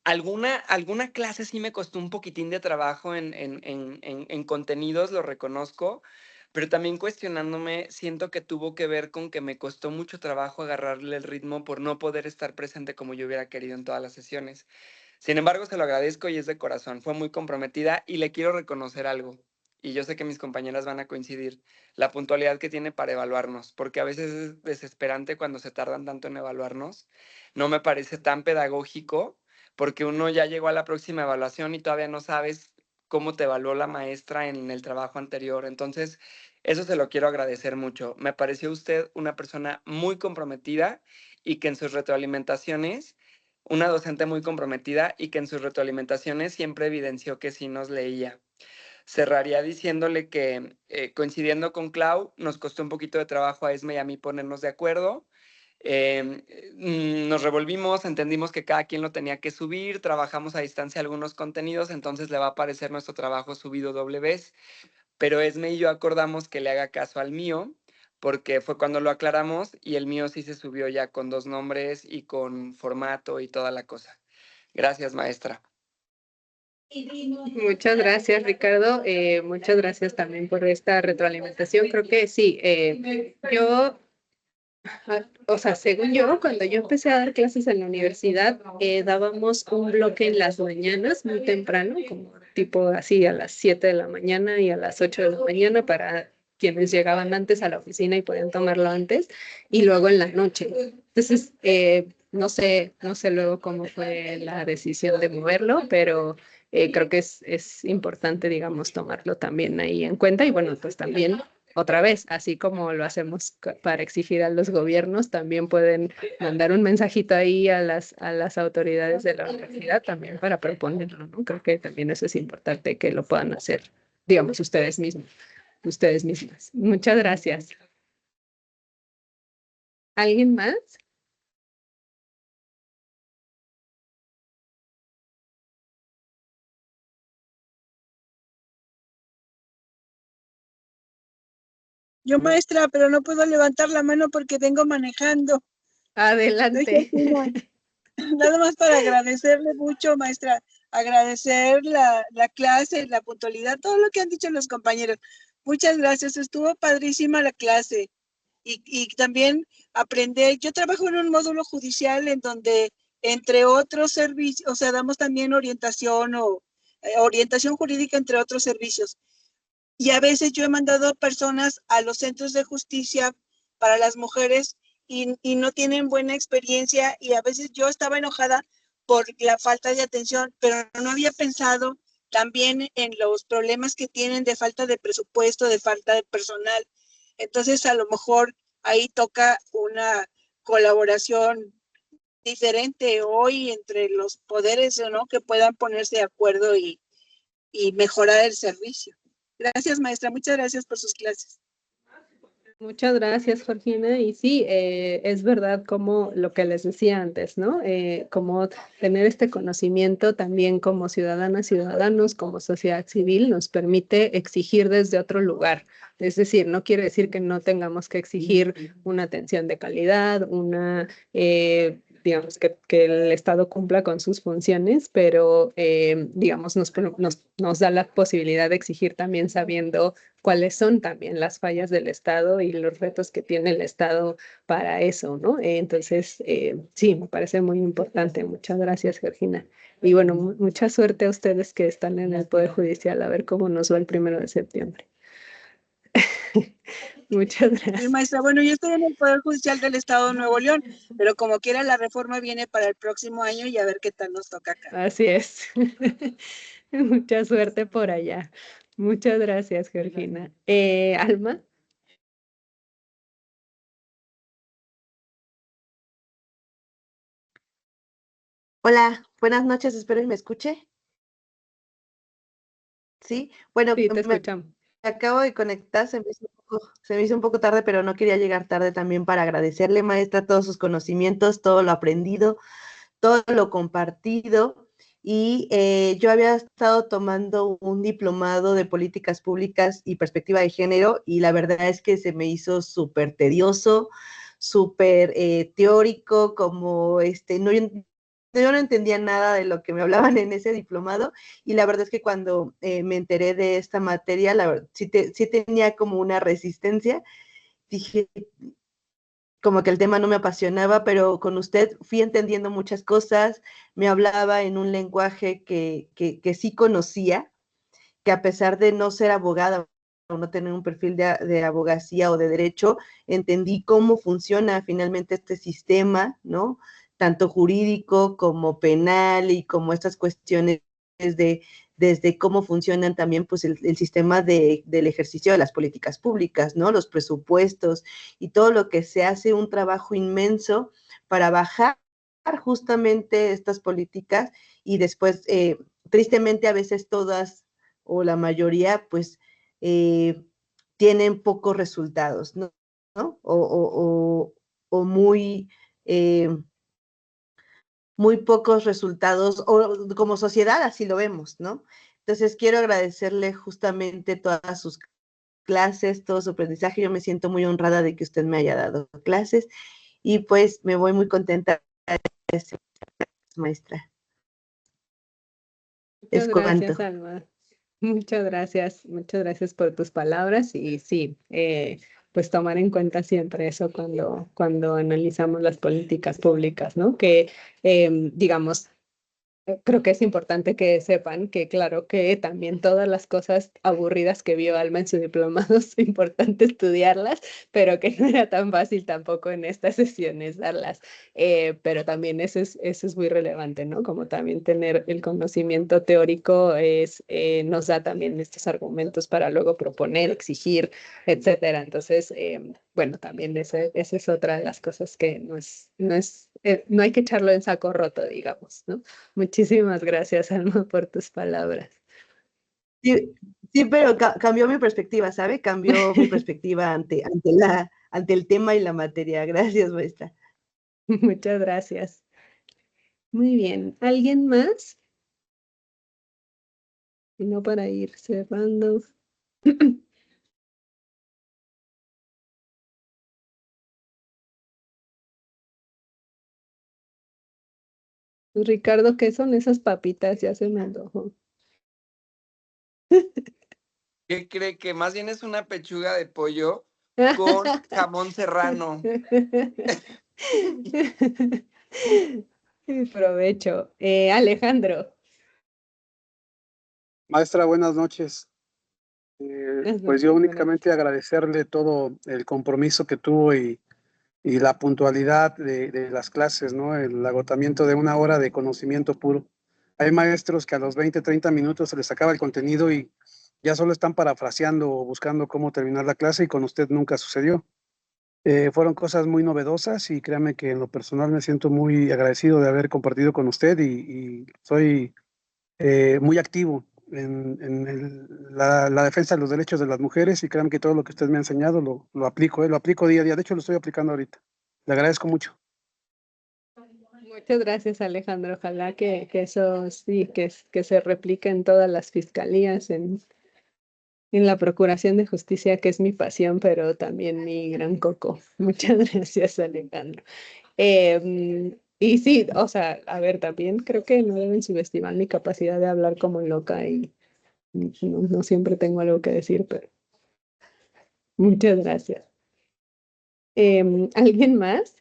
Alguna clase sí me costó un poquitín de trabajo en contenidos, lo reconozco, pero también cuestionándome, siento que tuvo que ver con que me costó mucho trabajo agarrarle el ritmo por no poder estar presente como yo hubiera querido en todas las sesiones. Sin embargo, se lo agradezco y es de corazón. Fue muy comprometida y le quiero reconocer algo. Y yo sé que mis compañeras van a coincidir. La puntualidad que tiene para evaluarnos, porque a veces es desesperante cuando se tardan tanto en evaluarnos. No me parece tan pedagógico, porque uno ya llegó a la próxima evaluación y todavía no sabes cómo te evaluó la maestra en el trabajo anterior. Entonces, eso se lo quiero agradecer mucho. Me pareció usted una persona muy comprometida y que en sus retroalimentaciones, una docente muy comprometida y que en sus retroalimentaciones siempre evidenció que sí nos leía. Cerraría diciéndole que, coincidiendo con Clau, nos costó un poquito de trabajo a Esme y a mí ponernos de acuerdo. Nos revolvimos, entendimos que cada quien lo tenía que subir, trabajamos a distancia algunos contenidos, entonces le va a aparecer nuestro trabajo subido doble vez, pero Esme y yo acordamos que le haga caso al mío, porque fue cuando lo aclaramos y el mío sí se subió ya con 2 nombres y con formato y toda la cosa. Gracias, maestra. Muchas gracias, Ricardo. Muchas gracias también por esta retroalimentación. Creo que sí, yo, o sea, según yo, cuando yo empecé a dar clases en la universidad, dábamos un bloque en las mañanas, muy temprano, como tipo así a las 7 de la mañana y a las 8 de la mañana para quienes llegaban antes a la oficina y podían tomarlo antes, y luego en la noche. Entonces, no sé luego cómo fue la decisión de moverlo, pero creo que es importante, digamos, tomarlo también ahí en cuenta y bueno, pues también otra vez, así como lo hacemos para exigir a los gobiernos, también pueden mandar un mensajito ahí a las autoridades de la universidad también para proponerlo, ¿no? Creo que también eso es importante que lo puedan hacer, digamos, ustedes mismos, ustedes mismas. Muchas gracias. ¿Alguien más? Yo, maestra, pero no puedo levantar la mano porque vengo manejando. Adelante. Nada más para agradecerle mucho, maestra, agradecer la clase, la puntualidad, todo lo que han dicho los compañeros. Muchas gracias, estuvo padrísima la clase. y también aprender. Yo trabajo en un módulo judicial en donde, entre otros servicios, o sea, damos también orientación orientación jurídica entre otros servicios. Y a veces yo he mandado personas a los centros de justicia para las mujeres y no tienen buena experiencia, y a veces yo estaba enojada por la falta de atención, pero no había pensado también en los problemas que tienen de falta de presupuesto, de falta de personal. Entonces, a lo mejor ahí toca una colaboración diferente hoy entre los poderes, ¿no? Que puedan ponerse de acuerdo y mejorar el servicio. Gracias, maestra. Muchas gracias por sus clases. Muchas gracias, Georgina. Y sí, es verdad como lo que les decía antes, ¿no? Como tener este conocimiento también como ciudadanas, ciudadanos, como sociedad civil, nos permite exigir desde otro lugar. Es decir, no quiere decir que no tengamos que exigir una atención de calidad, digamos, que el Estado cumpla con sus funciones, pero, digamos, nos da la posibilidad de exigir también sabiendo cuáles son también las fallas del Estado y los retos que tiene el Estado para eso, ¿no? Entonces, sí, me parece muy importante. Muchas gracias, Georgina. Y bueno, mucha suerte a ustedes que están en el Poder Judicial, a ver cómo nos va el 1 de septiembre. Muchas gracias. Sí, maestra, bueno, yo estoy en el Poder Judicial del Estado de Nuevo León, pero como quiera la reforma viene para el próximo año y a ver qué tal nos toca acá. Así es. Mucha suerte por allá. Muchas gracias, Georgina. Alma. Hola, buenas noches, espero que me escuche. Sí, bueno, Sí, te me escuchamos. acabo de conectar, se me hizo un poco tarde, pero no quería llegar tarde también para agradecerle, maestra, todos sus conocimientos, todo lo aprendido, todo lo compartido. Y yo había estado tomando un diplomado de políticas públicas y perspectiva de género, y la verdad es que se me hizo súper tedioso, súper teórico, como yo no entendía nada de lo que me hablaban en ese diplomado, y la verdad es que cuando me enteré de esta materia, sí tenía como una resistencia. Dije, como que el tema no me apasionaba, pero con usted fui entendiendo muchas cosas, me hablaba en un lenguaje que sí conocía, que a pesar de no ser abogada o no tener un perfil de abogacía o de derecho, entendí cómo funciona finalmente este sistema, ¿no? Tanto jurídico como penal, y como estas cuestiones desde cómo funcionan también pues el sistema del ejercicio de las políticas públicas, ¿no? Los presupuestos y todo lo que se hace, un trabajo inmenso para bajar justamente estas políticas, y después, tristemente, a veces todas o la mayoría, pues, tienen pocos resultados, ¿no? O muy, muy pocos resultados, o como sociedad así lo vemos, ¿no? Entonces, quiero agradecerle justamente todas sus clases, todo su aprendizaje. Yo me siento muy honrada de que usted me haya dado clases, y pues me voy muy contenta, maestra. Muchas Es gracias, cuanto. Alma. Muchas gracias por tus palabras y sí, pues tomar en cuenta siempre eso cuando analizamos las políticas públicas, ¿no? Que, digamos, creo que es importante que sepan que, claro, que también todas las cosas aburridas que vio Alma en su diplomado es importante estudiarlas, pero que no era tan fácil tampoco en estas sesiones darlas. Pero también eso es muy relevante, ¿no? Como también tener el conocimiento teórico nos da también estos argumentos para luego proponer, exigir, etcétera. Entonces, bueno, también esa es otra de las cosas que no hay que echarlo en saco roto, digamos, ¿no? Muchísimas gracias, Alma, por tus palabras. Sí, sí, pero cambió mi perspectiva, ¿sabe? Cambió mi perspectiva ante el tema y la materia. Gracias, maestra. Muchas gracias. Muy bien. ¿Alguien más? Y no, para ir cerrando. Ricardo, ¿qué son esas papitas? Ya se me antojó. ¿Qué cree? Que más bien es una pechuga de pollo con jamón serrano. Provecho. Alejandro. Maestra, buenas noches. Buenas Pues yo noches, buenas únicamente agradecerle todo el compromiso que tuvo y la puntualidad de las clases, ¿no? El agotamiento de una hora de conocimiento puro. Hay maestros que a los 20, 30 minutos se les acaba el contenido y ya solo están parafraseando o buscando cómo terminar la clase y con usted nunca sucedió. Fueron cosas muy novedosas y créame que en lo personal me siento muy agradecido de haber compartido con usted y soy muy activo la defensa de los derechos de las mujeres y créanme que todo lo que usted me ha enseñado lo aplico, lo aplico día a día. De hecho, lo estoy aplicando ahorita. Le agradezco mucho. Muchas gracias, Alejandro. Ojalá que eso sí, que se replique en todas las fiscalías, en la Procuración de Justicia, que es mi pasión, pero también mi gran coco. Muchas gracias, Alejandro. Y sí, o sea, a ver, también creo que no deben subestimar mi capacidad de hablar como loca y no siempre tengo algo que decir, pero muchas gracias. ¿Alguien más?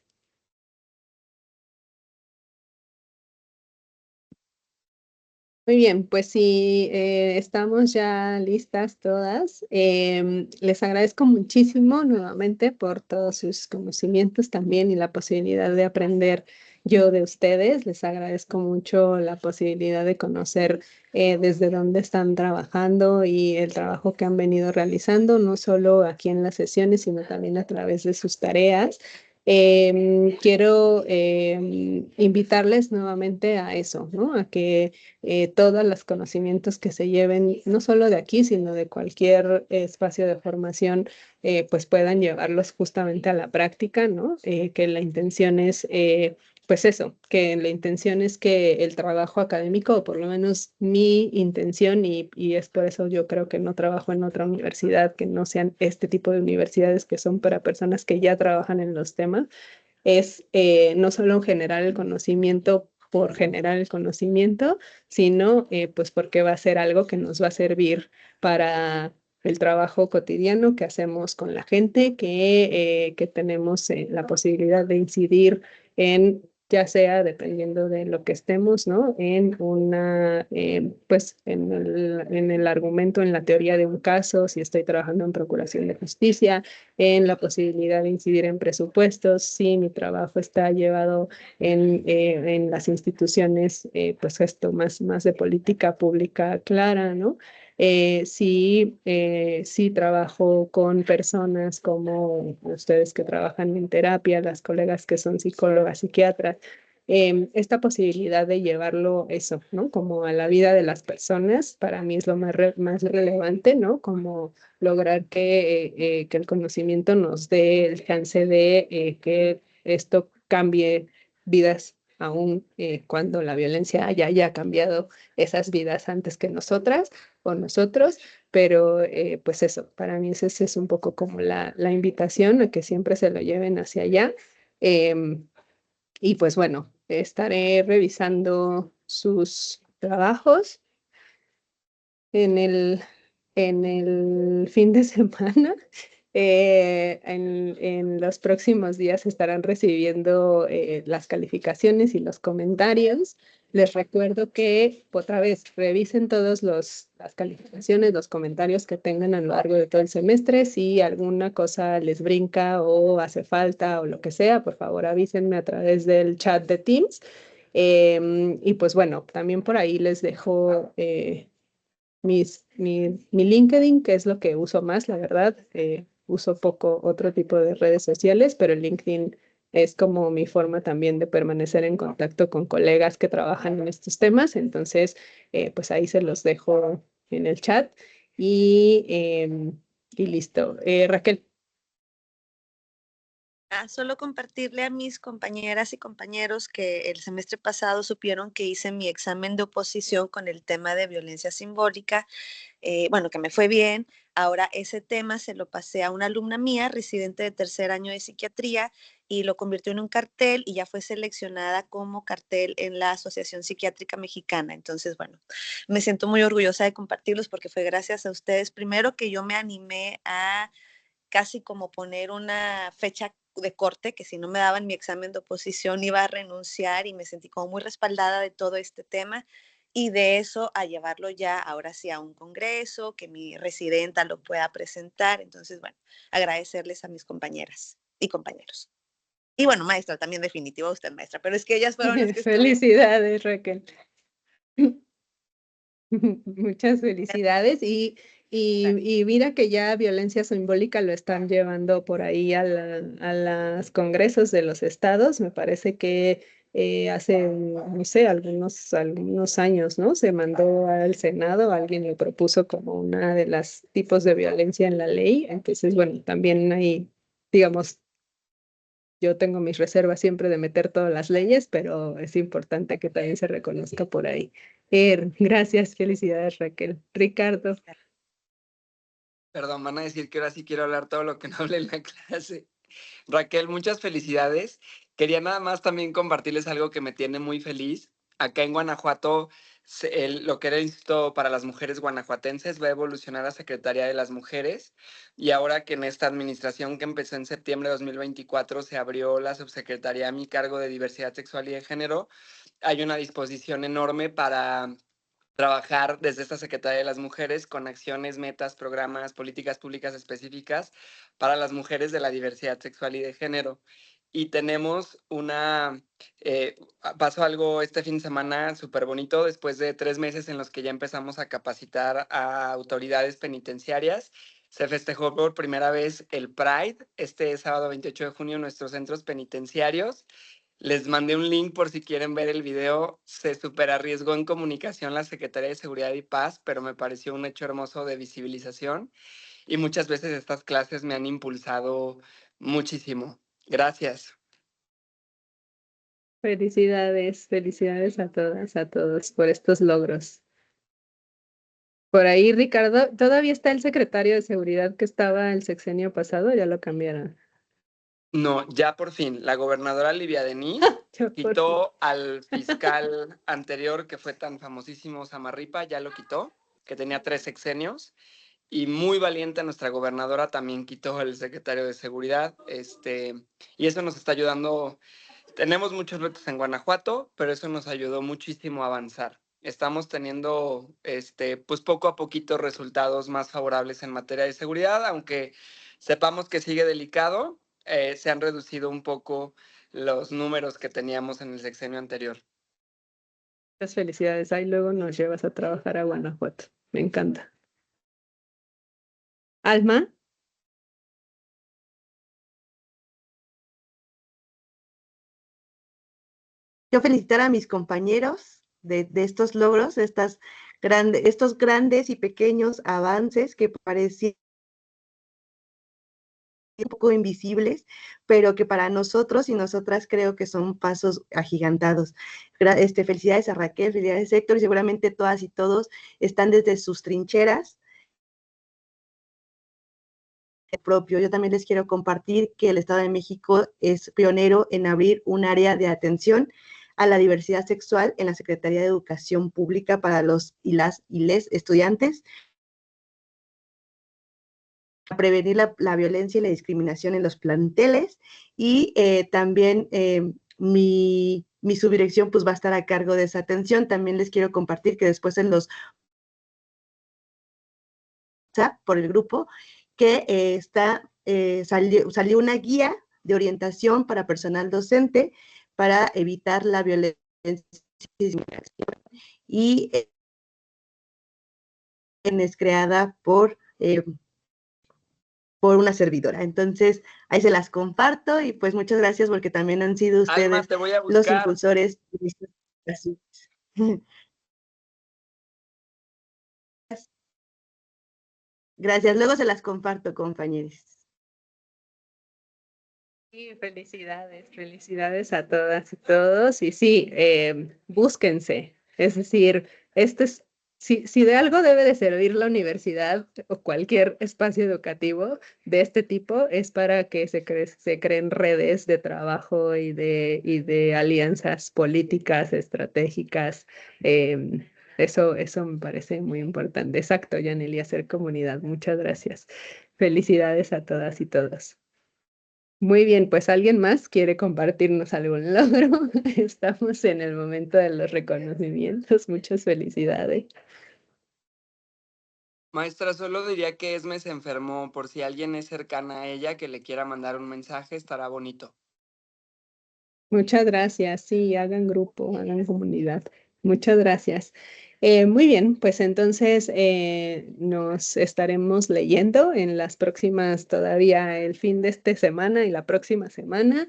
Muy bien, pues sí, estamos ya listas todas. Les agradezco muchísimo nuevamente por todos sus conocimientos también y la posibilidad de aprender yo de ustedes. Les agradezco mucho la posibilidad de conocer desde dónde están trabajando y el trabajo que han venido realizando, no solo aquí en las sesiones, sino también a través de sus tareas. Quiero invitarles nuevamente a eso, ¿no? A que todos los conocimientos que se lleven, no solo de aquí, sino de cualquier espacio de formación, pues puedan llevarlos justamente a la práctica, ¿no? Que la intención es, pues eso, que la intención es que el trabajo académico, o por lo menos mi intención, y es por eso yo creo que no trabajo en otra universidad, que no sean este tipo de universidades que son para personas que ya trabajan en los temas, es no solo generar el conocimiento por generar el conocimiento, sino pues porque va a ser algo que nos va a servir para el trabajo cotidiano que hacemos con la gente, que tenemos la posibilidad de incidir en, ya sea dependiendo de lo que estemos, ¿no? En una, pues en el argumento, en la teoría de un caso, si estoy trabajando en procuración de justicia, en la posibilidad de incidir en presupuestos, si mi trabajo está llevado en las instituciones, pues esto más de política pública clara, ¿no? Sí trabajo con personas como ustedes que trabajan en terapia, las colegas que son psicólogas, psiquiatras, esta posibilidad de llevarlo eso, ¿no? Como a la vida de las personas, para mí es lo más relevante, ¿no? Como lograr que el conocimiento nos dé el chance de que esto cambie vidas, aún cuando la violencia haya cambiado esas vidas antes que nosotras o nosotros, pero pues eso, para mí ese es un poco como la invitación a que siempre se lo lleven hacia allá. Y pues bueno, estaré revisando sus trabajos en el fin de semana. En los próximos días estarán recibiendo las calificaciones y los comentarios. Les recuerdo que otra vez revisen todas las calificaciones, los comentarios que tengan a lo largo de todo el semestre. Si alguna cosa les brinca o hace falta o lo que sea, por favor avísenme a través del chat de Teams. Y pues bueno, también por ahí les dejo mi LinkedIn, que es lo que uso más, la verdad. Uso poco otro tipo de redes sociales, pero el LinkedIn es como mi forma también de permanecer en contacto con colegas que trabajan en estos temas. Entonces, pues ahí se los dejo en el chat y listo. Raquel. Solo compartirle a mis compañeras y compañeros que el semestre pasado supieron que hice mi examen de oposición con el tema de violencia simbólica. Bueno, que me fue bien. Ahora ese tema se lo pasé a una alumna mía, residente de tercer año de psiquiatría, y lo convirtió en un cartel y ya fue seleccionada como cartel en la Asociación Psiquiátrica Mexicana. Entonces, bueno, me siento muy orgullosa de compartirlos porque fue gracias a ustedes primero que yo me animé a casi como poner una fecha de corte, que si no me daban mi examen de oposición iba a renunciar, y me sentí como muy respaldada de todo este tema, y de eso a llevarlo ya ahora sí a un congreso, que mi residenta lo pueda presentar. Entonces, bueno, agradecerles a mis compañeras y compañeros. Y bueno, maestra, también definitivo a usted, maestra, pero es que ellas fueron las que Felicidades, Raquel. Muchas felicidades y mira que ya violencia simbólica lo están llevando por ahí a los congresos de los estados. Me parece que hace, no sé, algunos años, ¿no? Se mandó al Senado, alguien lo propuso como una de las tipos de violencia en la ley. Entonces, bueno, también hay, digamos, yo tengo mis reservas siempre de meter todas las leyes, pero es importante que también se reconozca por ahí. Gracias, felicidades, Raquel. Ricardo. Perdón, van a decir que ahora sí quiero hablar todo lo que no hablé en la clase. Raquel, muchas felicidades. Quería nada más también compartirles algo que me tiene muy feliz. Acá en Guanajuato, lo que era el Instituto para las Mujeres Guanajuatenses va a evolucionar a Secretaría de las Mujeres, y ahora que en esta administración que empezó en septiembre de 2024 se abrió la subsecretaría a mi cargo de Diversidad Sexual y de Género, hay una disposición enorme para trabajar desde esta Secretaría de las Mujeres con acciones, metas, programas, políticas públicas específicas para las mujeres de la diversidad sexual y de género. Y tenemos pasó algo este fin de semana súper bonito, después de 3 meses en los que ya empezamos a capacitar a autoridades penitenciarias. Se festejó por primera vez el Pride este sábado 28 de junio en nuestros centros penitenciarios. Les mandé un link por si quieren ver el video. Se super arriesgó en comunicación la Secretaría de Seguridad y Paz, pero me pareció un hecho hermoso de visibilización, y muchas veces estas clases me han impulsado muchísimo. Gracias. Felicidades, felicidades a todas, a todos por estos logros. Por ahí, Ricardo, ¿todavía está el secretario de Seguridad que estaba el sexenio pasado? Ya lo cambiaron. No, ya por fin, la gobernadora Livia Denis quitó al fiscal anterior, que fue tan famosísimo, Samarripa, ya lo quitó, que tenía 3 sexenios. Y muy valiente nuestra gobernadora también quitó el secretario de Seguridad, y eso nos está ayudando. Tenemos muchos retos en Guanajuato, pero eso nos ayudó muchísimo a avanzar. Estamos teniendo, pues poco a poquito resultados más favorables en materia de seguridad, aunque sepamos que sigue delicado. Se han reducido un poco los números que teníamos en el sexenio anterior. Muchas felicidades. Ahí luego nos llevas a trabajar a Guanajuato. Me encanta. Alma. Yo felicitar a mis compañeros de estos logros, estos grandes y pequeños avances que parecían un poco invisibles, pero que para nosotros y nosotras creo que son pasos agigantados. Felicidades a Raquel, felicidades a Héctor, y seguramente todas y todos están desde sus trincheras propio. Yo también les quiero compartir que el Estado de México es pionero en abrir un área de atención a la diversidad sexual en la Secretaría de Educación Pública para los y les estudiantes, a prevenir la violencia y la discriminación en los planteles, y también mi subdirección pues va a estar a cargo de esa atención. También les quiero compartir que después en los por el grupo que salió una guía de orientación para personal docente para evitar la violencia y discriminación, y es creada por una servidora. Entonces, ahí se las comparto, y pues muchas gracias porque también han sido ustedes, Alma, te voy a los buscar. impulsores. Gracias, luego se las comparto, compañeros. Sí, felicidades a todas y todos. Y sí, búsquense. Es decir, si de algo debe de servir la universidad o cualquier espacio educativo de este tipo, es para que se creen redes de trabajo y de alianzas políticas, estratégicas. Eso me parece muy importante. Exacto, Yaneli, hacer comunidad. Muchas gracias. Felicidades a todas y todos. Muy bien, pues ¿alguien más quiere compartirnos algún logro? Estamos en el momento de los reconocimientos. Muchas felicidades. Maestra, solo diría que Esme se enfermó. Por si alguien es cercana a ella que le quiera mandar un mensaje, estará bonito. Muchas gracias. Sí, hagan grupo, hagan comunidad. Muchas gracias. Muy bien, pues entonces nos estaremos leyendo en las próximas, todavía el fin de esta semana y la próxima semana.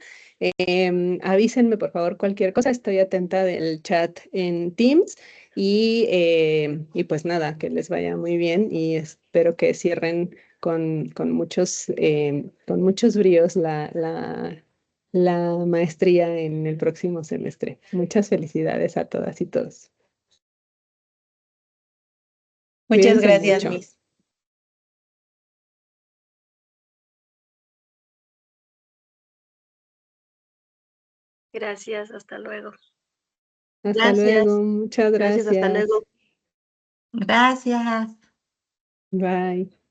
Avísenme por favor cualquier cosa. Estoy atenta del chat en Teams y pues nada, que les vaya muy bien y espero que cierren con muchos bríos la maestría en el próximo semestre. Muchas felicidades a todas y todos. Muchas Cuídense gracias, mucho. Miss. Gracias, hasta luego. Hasta Gracias. luego. Muchas Gracias, hasta gracias. luego. Gracias. Bye.